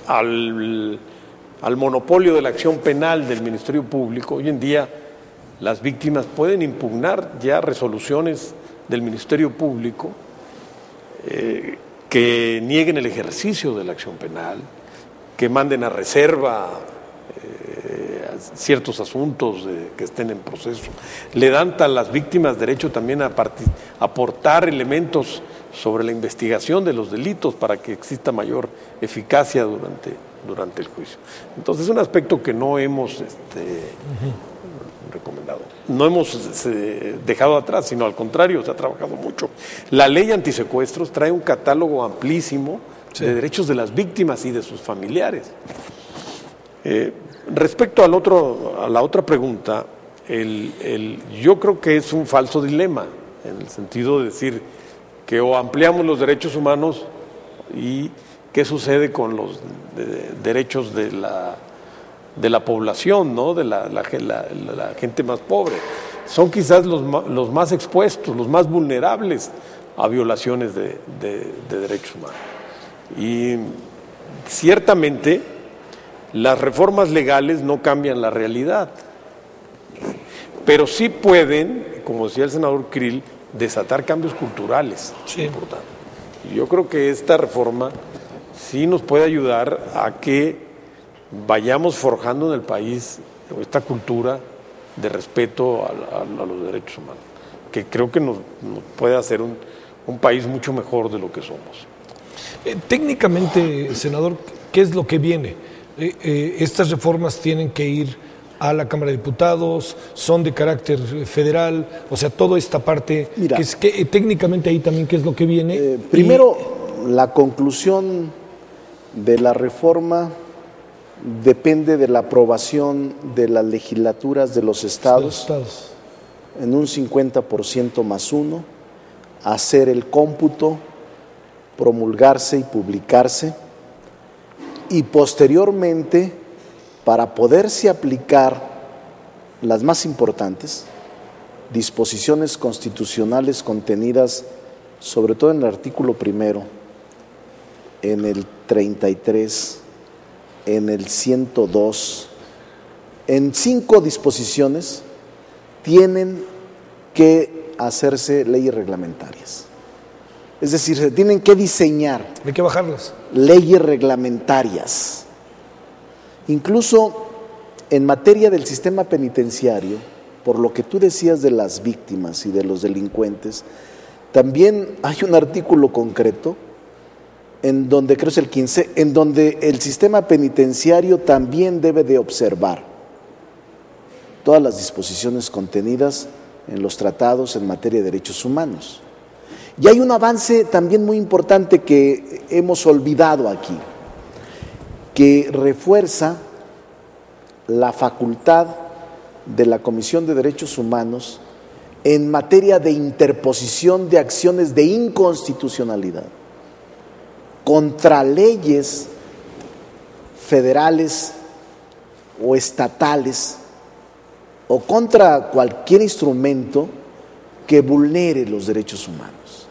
al monopolio de la acción penal del Ministerio Público, hoy en día las víctimas pueden impugnar ya resoluciones del Ministerio Público que nieguen el ejercicio de la acción penal, que manden a reserva ciertos asuntos que estén en proceso. Le dan a las víctimas derecho también a aportar elementos sobre la investigación de los delitos para que exista mayor eficacia durante el juicio. Entonces es un aspecto que no hemos no hemos dejado atrás, sino al contrario, se ha trabajado mucho. La ley antisecuestros trae un catálogo amplísimo de derechos de las víctimas y de sus familiares. Respecto a la otra pregunta, yo creo que es un falso dilema, en el sentido de decir que o ampliamos los derechos humanos y qué sucede con los derechos de la población, ¿no? de la gente más pobre. Son quizás los más expuestos, los más vulnerables a violaciones de derechos humanos. Y ciertamente las reformas legales no cambian la realidad, pero sí pueden, como decía el senador Krill, desatar cambios culturales importantes. Y yo creo que esta reforma sí nos puede ayudar a que vayamos forjando en el país esta cultura de respeto a los derechos humanos, que creo que nos puede hacer un país mucho mejor de lo que somos.
Técnicamente, senador, ¿qué es lo que viene? Estas reformas tienen que ir a la Cámara de Diputados, son de carácter federal, o sea, toda esta parte,
Mira,
que técnicamente ahí también, ¿qué es lo que viene?
Primero, la conclusión de la reforma depende de la aprobación de las legislaturas de los estados. En un 50% más 1, hacer el cómputo, promulgarse y publicarse, y posteriormente, para poderse aplicar las más importantes disposiciones constitucionales contenidas sobre todo en el artículo 1, en el 33, en el 102, en 5 disposiciones tienen que hacerse leyes reglamentarias. Es decir, se tienen que diseñar.
Hay que bajarlas.
Leyes reglamentarias. Incluso en materia del sistema penitenciario, por lo que tú decías de las víctimas y de los delincuentes, también hay un artículo concreto en donde, creo es el 15, en donde el sistema penitenciario también debe de observar todas las disposiciones contenidas en los tratados en materia de derechos humanos. Y hay un avance también muy importante que hemos olvidado aquí, que refuerza la facultad de la Comisión de Derechos Humanos en materia de interposición de acciones de inconstitucionalidad contra leyes federales o estatales o contra cualquier instrumento que vulnere los derechos humanos.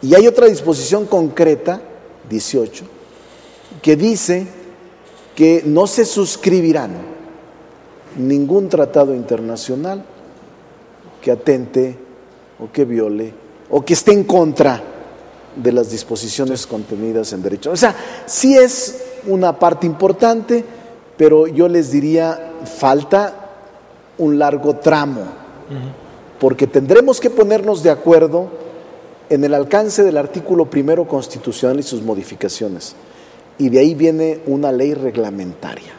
Y hay otra disposición concreta, 18, que dice que no se suscribirán ningún tratado internacional que atente o que viole o que esté en contra de las disposiciones contenidas en derecho. O sea, sí es una parte importante, pero yo les diría, falta un largo tramo, porque tendremos que ponernos de acuerdo en el alcance del artículo 1 constitucional y sus modificaciones, y de ahí viene una ley reglamentaria.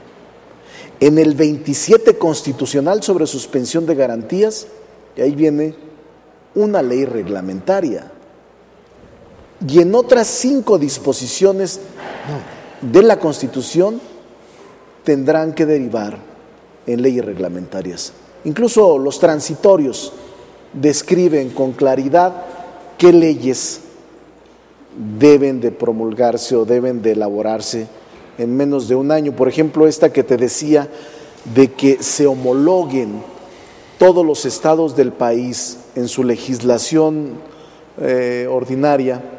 En el 27 constitucional sobre suspensión de garantías, y ahí viene una ley reglamentaria. Y en otras 5 disposiciones de la Constitución tendrán que derivar en leyes reglamentarias. Incluso los transitorios describen con claridad qué leyes deben de promulgarse o deben de elaborarse en menos de un año. Por ejemplo, esta que te decía de que se homologuen todos los estados del país en su legislación ordinaria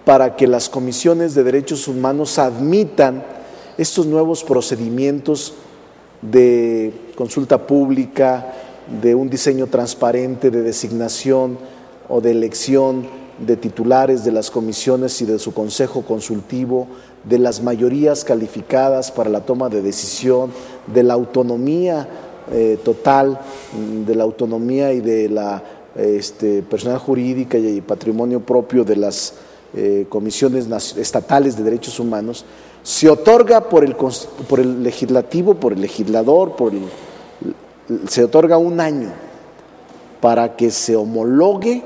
para que las comisiones de derechos humanos admitan estos nuevos procedimientos de consulta pública, de un diseño transparente de designación o de elección de titulares de las comisiones y de su consejo consultivo, de las mayorías calificadas para la toma de decisión, de la autonomía total, de la autonomía y de la personalidad jurídica y patrimonio propio de las comisiones estatales de derechos humanos, se otorga por el legislativo, por el legislador, se otorga un año para que se homologue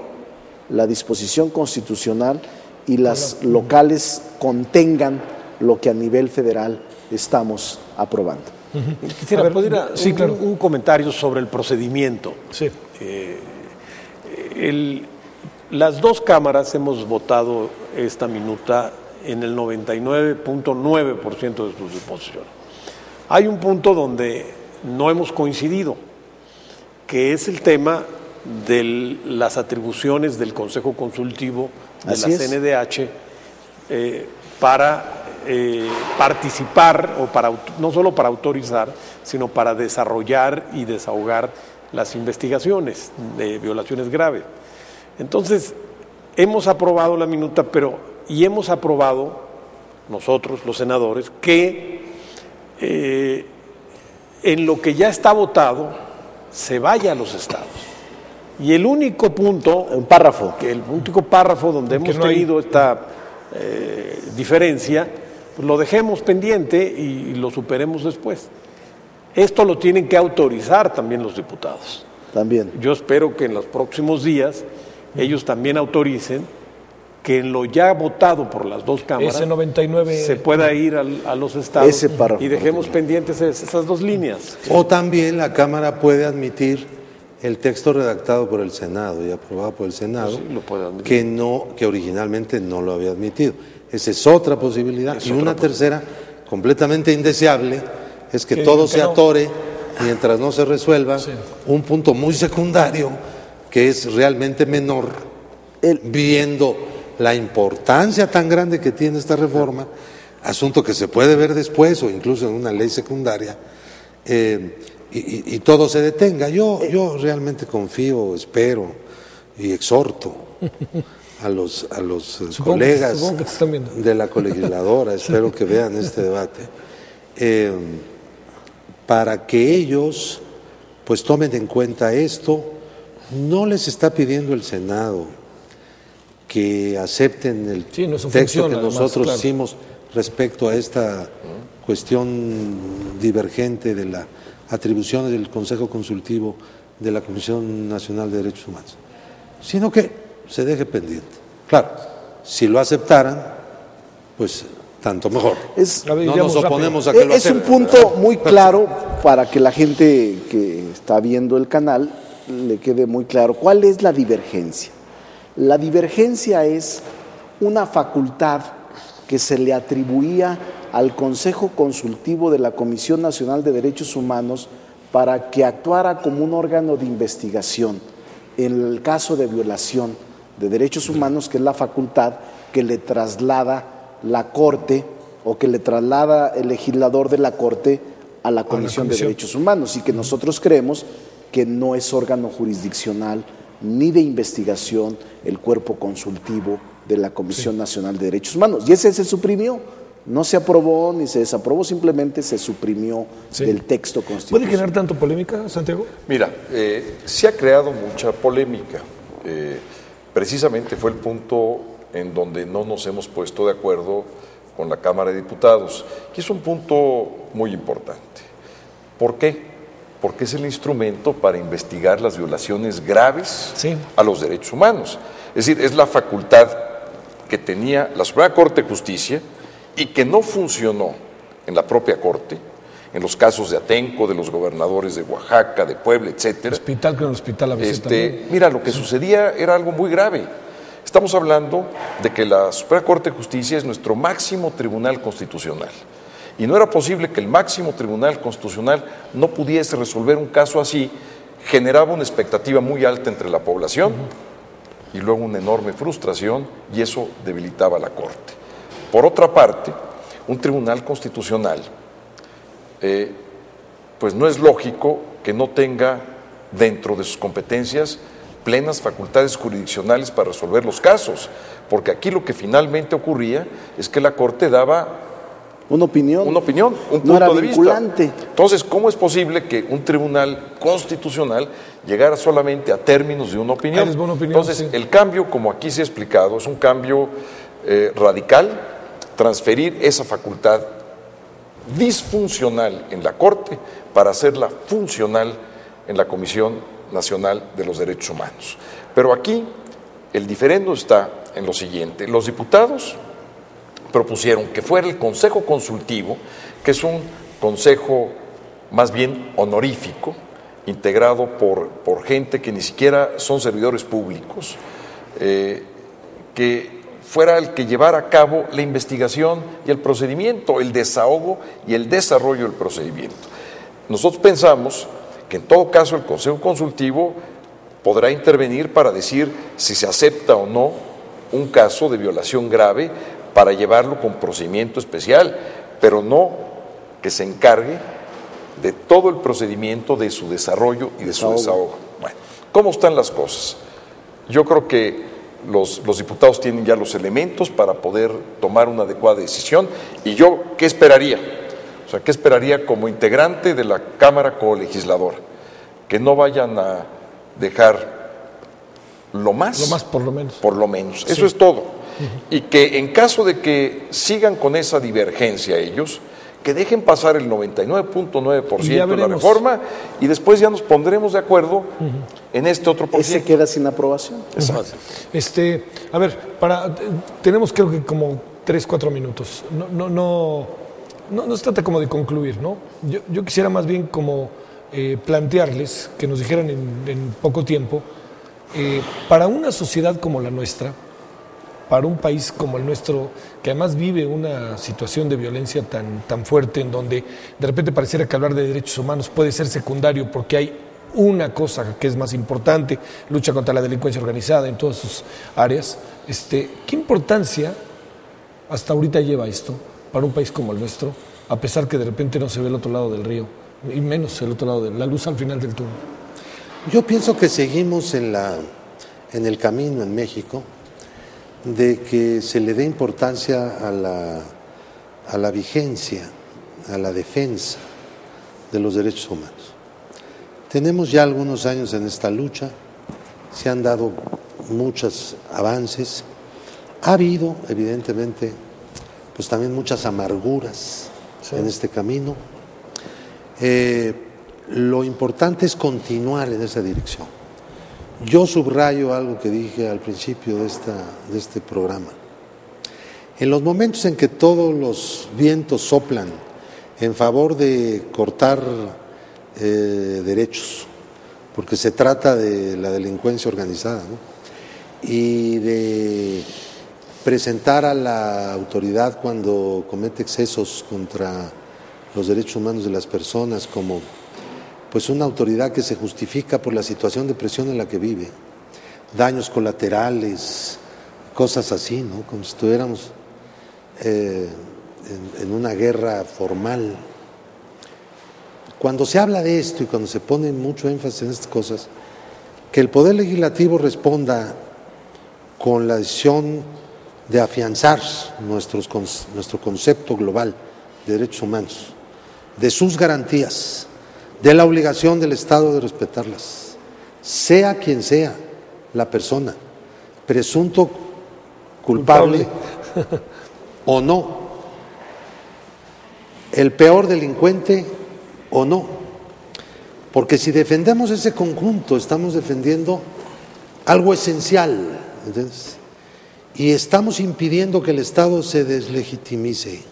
la disposición constitucional y las locales contengan lo que a nivel federal estamos aprobando.
Quisiera
sí, claro.
un comentario sobre el procedimiento.
Sí.
Las dos cámaras hemos votado esta minuta en el 99.9% de sus disposiciones. Hay un punto donde no hemos coincidido, que es el tema de las atribuciones del Consejo Consultivo de
Así
la
es.
CNDH para participar, o no solo para autorizar, sino para desarrollar y desahogar las investigaciones de violaciones graves. Entonces, hemos aprobado la minuta, y hemos aprobado, nosotros, los senadores, que en lo que ya está votado, se vaya a los estados. Y el único punto,
Un párrafo.
el único párrafo donde hemos tenido esta diferencia, pues lo dejemos pendiente y lo superemos después. Esto lo tienen que autorizar también los diputados.
También.
Yo espero que en los próximos días ellos también autoricen que en lo ya votado por las dos cámaras
Ese 99
se pueda ir a los estados
Ese párrafo.
y dejemos pendientes esas dos líneas.
O también la Cámara puede admitir el texto redactado por el Senado y aprobado por el Senado,
Sí, lo puede admitir.
que originalmente no lo había admitido. Esa es otra posibilidad. Y una tercera, completamente indeseable, es que todo se atore mientras no se resuelva un punto muy secundario que es realmente menor, viendo la importancia tan grande que tiene esta reforma, asunto que se puede ver después o incluso en una ley secundaria, y todo se detenga. Yo realmente confío, espero y exhorto a los colegas
supongo que te están viendo.
de la colegisladora, espero que vean este debate, para que ellos pues tomen en cuenta esto. No les está pidiendo el Senado que acepten el
Sí, no es su
texto
función,
que
además,
nosotros
claro.
hicimos respecto a esta cuestión divergente de las atribuciones del Consejo Consultivo de la Comisión Nacional de Derechos Humanos, sino que se deje pendiente. Claro, si lo aceptaran, pues tanto mejor.
Es,
A ver,
No
digamos
nos
rápido.
oponemos a que lo
es un
acepten.
punto muy claro para que la gente que está viendo el canal le quede muy claro cuál es la divergencia. La divergencia es una facultad que se le atribuía al Consejo Consultivo de la Comisión Nacional de Derechos Humanos para que actuara como un órgano de investigación en el caso de violación de derechos humanos, que es la facultad que le traslada la Corte o que le traslada el legislador de la Corte a la Comisión de Derechos Humanos, y que nosotros creemos que no es órgano jurisdiccional ni de investigación el cuerpo consultivo de la Comisión Nacional de Derechos Humanos. Y ese se suprimió, no se aprobó ni se desaprobó, simplemente se suprimió del texto
¿Puede
constitucional.
generar tanto polémica, Santiago?
Mira, se ha creado mucha polémica. Precisamente fue el punto en donde no nos hemos puesto de acuerdo con la Cámara de Diputados, que es un punto muy importante. ¿Por qué? Porque es el instrumento para investigar las violaciones graves a los derechos humanos. Es decir, es la facultad que tenía la Suprema Corte de Justicia y que no funcionó en la propia Corte, en los casos de Atenco, de los gobernadores de Oaxaca, de Puebla, etcétera.
Hospital, que en el hospital a veces también.
Mira, lo que sucedía era algo muy grave. Estamos hablando de que la Suprema Corte de Justicia es nuestro máximo tribunal constitucional. Y no era posible que el máximo tribunal constitucional no pudiese resolver un caso así. Generaba una expectativa muy alta entre la población y luego una enorme frustración, y eso debilitaba a la Corte. Por otra parte, un tribunal constitucional, pues no es lógico que no tenga dentro de sus competencias plenas facultades jurisdiccionales para resolver los casos, porque aquí lo que finalmente ocurría es que la Corte daba
Una opinión,
un
no
punto
era
de
vinculante.
vista. Entonces, ¿cómo es posible que un tribunal constitucional llegara solamente a términos de una opinión?
Es buena opinión,
Entonces, el cambio, como aquí se ha explicado, es un cambio radical, transferir esa facultad disfuncional en la Corte para hacerla funcional en la Comisión Nacional de los Derechos Humanos. Pero aquí el diferendo está en lo siguiente. Los diputados propusieron que fuera el Consejo Consultivo, que es un consejo más bien honorífico, integrado por gente que ni siquiera son servidores públicos, que fuera el que llevara a cabo la investigación y el procedimiento, el desahogo y el desarrollo del procedimiento. Nosotros pensamos que en todo caso el Consejo Consultivo podrá intervenir para decir si se acepta o no un caso de violación grave para llevarlo con procedimiento especial, pero no que se encargue de todo el procedimiento, de su desarrollo y de su desahogo. Bueno, ¿cómo están las cosas? Yo creo que los diputados tienen ya los elementos para poder tomar una adecuada decisión. ¿Y yo qué esperaría? O sea, ¿qué esperaría como integrante de la Cámara colegisladora? Que no vayan a dejar lo más por lo menos. Por lo menos. Sí. Eso es todo. Y que en caso de que sigan con esa divergencia ellos, que dejen pasar el 99.9% de la reforma y después ya nos pondremos de acuerdo en este otro por ciento.
Ese queda sin aprobación.
Exacto.
A ver, tenemos creo que como 3-4 minutos. No se trata como de concluir, ¿no? Yo quisiera más bien como plantearles, que nos dijeran en poco tiempo, para una sociedad como la nuestra, para un país como el nuestro, que además vive una situación de violencia tan fuerte, en donde de repente pareciera que hablar de derechos humanos puede ser secundario porque hay una cosa que es más importante, lucha contra la delincuencia organizada en todas sus áreas. ¿Qué importancia hasta ahorita lleva esto para un país como el nuestro, a pesar que de repente no se ve el otro lado del río, y menos el otro lado de la luz al final del túnel?
Yo pienso que seguimos en el camino en México de que se le dé importancia a la vigencia, a la defensa de los derechos humanos. Tenemos ya algunos años en esta lucha, se han dado muchos avances, ha habido evidentemente pues también muchas amarguras en este camino. Lo importante es continuar en esa dirección. Yo subrayo algo que dije al principio de este programa. En los momentos en que todos los vientos soplan en favor de cortar derechos, porque se trata de la delincuencia organizada, ¿no? Y de presentar a la autoridad cuando comete excesos contra los derechos humanos de las personas como pues una autoridad que se justifica por la situación de presión en la que vive, daños colaterales, cosas así, ¿no? Como si estuviéramos en una guerra formal. Cuando se habla de esto y cuando se pone mucho énfasis en estas cosas, que el Poder Legislativo responda con la decisión de afianzar nuestro concepto global de derechos humanos, de sus garantías, de la obligación del Estado de respetarlas, sea quien sea la persona, presunto culpable o no, el peor delincuente o no, porque si defendemos ese conjunto estamos defendiendo algo esencial, ¿entiendes? Y estamos impidiendo que el Estado se deslegitimice,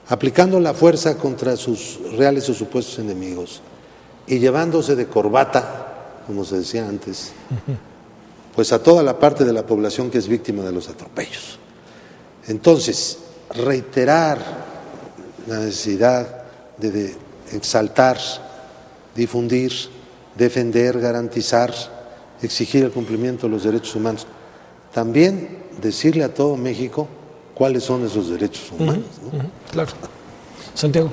aplicando la fuerza contra sus reales o supuestos enemigos y llevándose de corbata, como se decía antes, pues a toda la parte de la población que es víctima de los atropellos. Entonces, reiterar la necesidad de exaltar, difundir, defender, garantizar, exigir el cumplimiento de los derechos humanos. También decirle a todo México cuáles son esos derechos humanos, ¿no?
Claro. Santiago.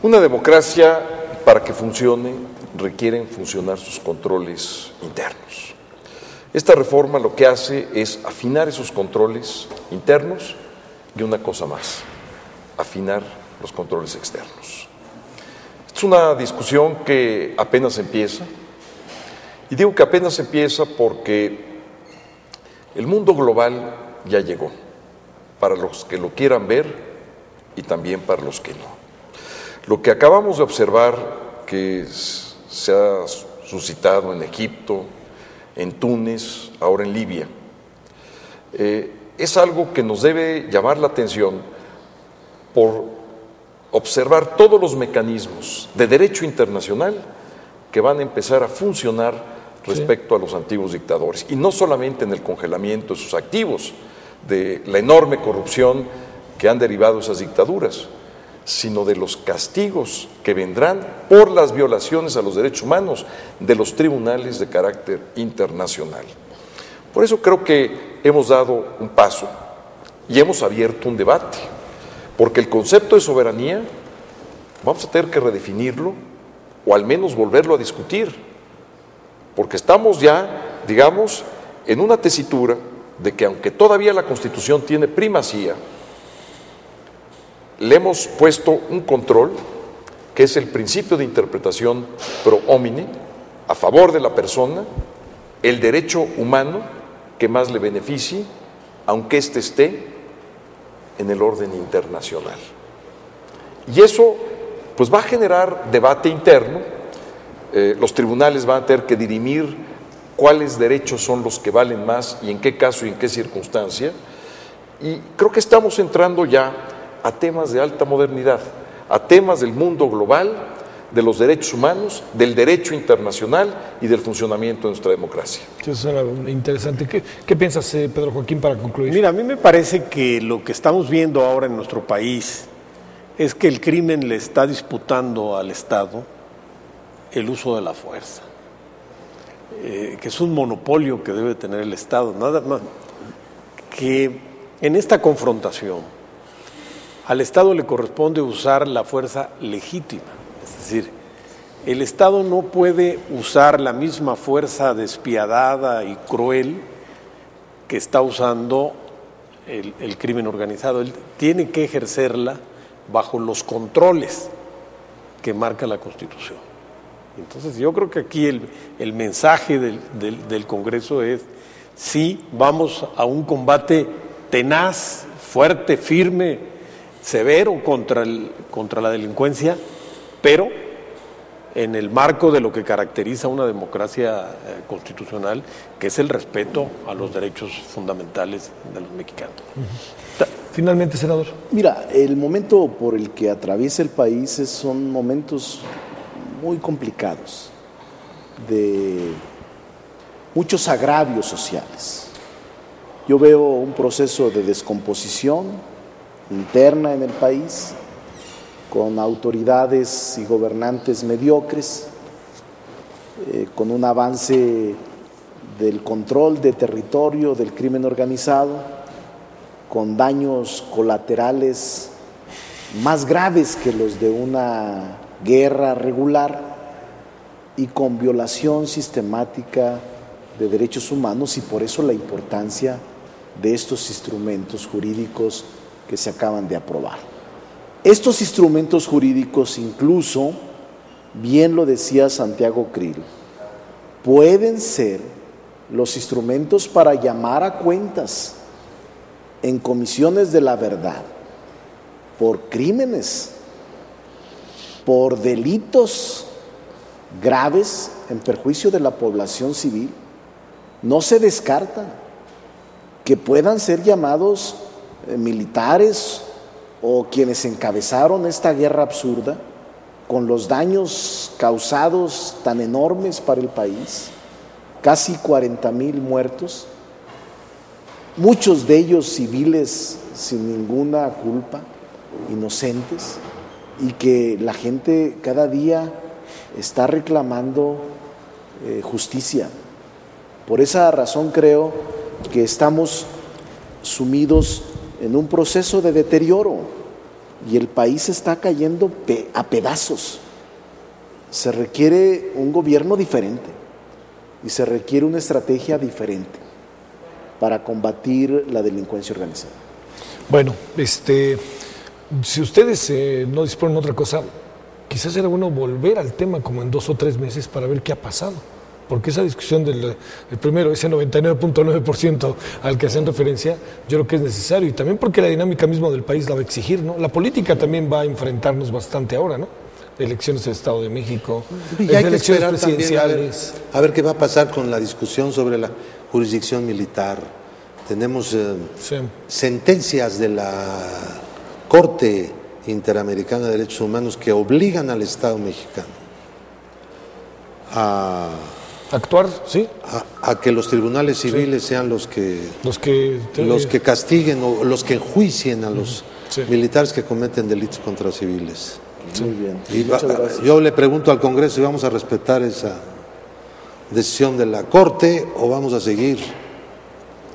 Una democracia, para que funcione, requieren funcionar sus controles internos. Esta reforma lo que hace es afinar esos controles internos y una cosa más, afinar los controles externos. Es una discusión que apenas empieza, y digo que apenas empieza porque el mundo global ya llegó, para los que lo quieran ver y también para los que no. Lo que acabamos de observar, que se ha suscitado en Egipto, en Túnez, ahora en Libia. Es algo que nos debe llamar la atención por observar todos los mecanismos de derecho internacional que van a empezar a funcionar respecto a los antiguos dictadores. Y no solamente en el congelamiento de sus activos, de la enorme corrupción que han derivado esas dictaduras, sino de los castigos que vendrán por las violaciones a los derechos humanos de los tribunales de carácter internacional. Por eso creo que hemos dado un paso y hemos abierto un debate, porque el concepto de soberanía vamos a tener que redefinirlo o al menos volverlo a discutir, porque estamos ya, digamos, en una tesitura de que aunque todavía la Constitución tiene primacía, le hemos puesto un control que es el principio de interpretación pro homine, a favor de la persona, el derecho humano que más le beneficie, aunque éste esté en el orden internacional. Y eso pues va a generar debate interno. Los tribunales van a tener que dirimir cuáles derechos son los que valen más y en qué caso y en qué circunstancia. Y creo que estamos entrando ya a temas de alta modernidad, a temas del mundo global, de los derechos humanos, del derecho internacional y del funcionamiento de nuestra democracia.
Eso suena interesante. ¿Qué piensas, Pedro Joaquín, para concluir?
Mira, a mí me parece que lo que estamos viendo ahora en nuestro país es que el crimen le está disputando al Estado el uso de la fuerza, que es un monopolio que debe tener el Estado, nada más que en esta confrontación al Estado le corresponde usar la fuerza legítima, es decir, el Estado no puede usar la misma fuerza despiadada y cruel que está usando el crimen organizado. Él tiene que ejercerla bajo los controles que marca la Constitución. Entonces yo creo que aquí el mensaje del Congreso es: sí, vamos a un combate tenaz, fuerte, firme, severo contra la delincuencia, pero en el marco de lo que caracteriza una democracia constitucional, que es el respeto a los derechos fundamentales de los mexicanos.
Finalmente, senador.
Mira, el momento por el que atraviesa el país son momentos muy complicados, de muchos agravios sociales. Yo veo un proceso de descomposición interna en el país, con autoridades y gobernantes mediocres, con un avance del control de territorio del crimen organizado, con daños colaterales más graves que los de una guerra regular y con violación sistemática de derechos humanos, y por eso la importancia de estos instrumentos jurídicos que se acaban de aprobar. Estos instrumentos jurídicos, incluso, bien lo decía Santiago Krill, pueden ser los instrumentos para llamar a cuentas en comisiones de la verdad por crímenes, por delitos graves en perjuicio de la población civil. No se descarta que puedan ser llamados militares o quienes encabezaron esta guerra absurda, con los daños causados tan enormes para el país, casi 40,000 muertos, muchos de ellos civiles sin ninguna culpa, inocentes, y que la gente cada día está reclamando justicia. Por esa razón creo que estamos sumidos en un proceso de deterioro y el país está cayendo a pedazos. Se requiere un gobierno diferente y se requiere una estrategia diferente para combatir la delincuencia organizada.
Bueno, si ustedes no disponen de otra cosa, quizás era bueno volver al tema como en 2 o 3 meses para ver qué ha pasado. Porque esa discusión del primero, ese 99.9% al que hacen referencia, yo creo que es necesario, y también porque la dinámica misma del país la va a exigir, ¿no? La política también va a enfrentarnos bastante ahora, ¿no? elecciones del Estado de México,
Y
de
hay que
elecciones
esperar también
presidenciales.
a ver qué va a pasar con la discusión sobre la jurisdicción militar. Tenemos
Sí.
sentencias de la Corte Interamericana de Derechos Humanos que obligan al Estado mexicano a
Actuar, sí,
que los tribunales civiles sean los que
los que
castiguen o los que enjuicien a los
Sí.
militares que cometen delitos contra civiles.
Muy bien.
Y
Muchas gracias.
yo le pregunto al Congreso si vamos a respetar esa decisión de la Corte o vamos a seguir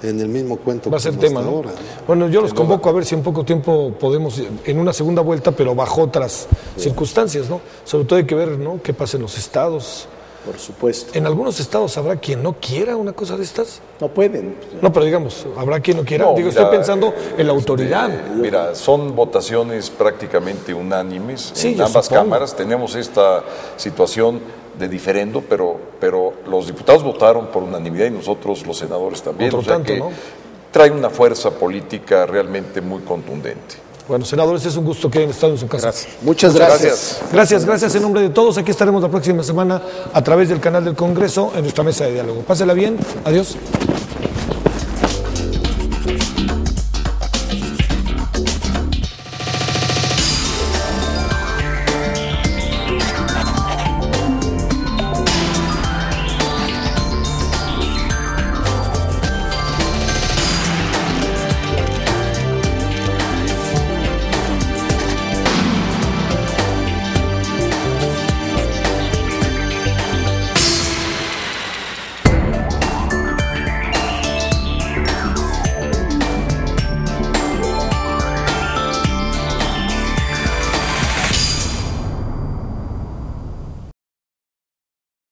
en el mismo cuento
va a ser
como
tema,
hasta
¿no?
ahora, ¿no?
Bueno, yo los convoco a ver si en poco tiempo podemos, en una segunda vuelta, pero bajo otras circunstancias, ¿no? Sobre todo hay que ver, ¿no?, qué pasa en los estados.
Por supuesto.
En algunos estados habrá quien no quiera una cosa de estas.
No pueden.
No, pero digamos, habrá quien no quiera.
No,
Digo,
mira,
estoy pensando en la autoridad.
Mira, son votaciones prácticamente unánimes
Sí,
en
yo
ambas
supongo.
cámaras. Tenemos esta situación de diferendo, pero los diputados votaron por unanimidad y nosotros, los senadores, también.
Otro
O sea
tanto,
que
¿no?
trae una fuerza política realmente muy contundente.
Bueno, senadores, es un gusto que hayan estado en su casa.
Muchas gracias.
Gracias en nombre de todos. Aquí estaremos la próxima semana a través del canal del Congreso en nuestra mesa de diálogo. Pásela bien. Adiós.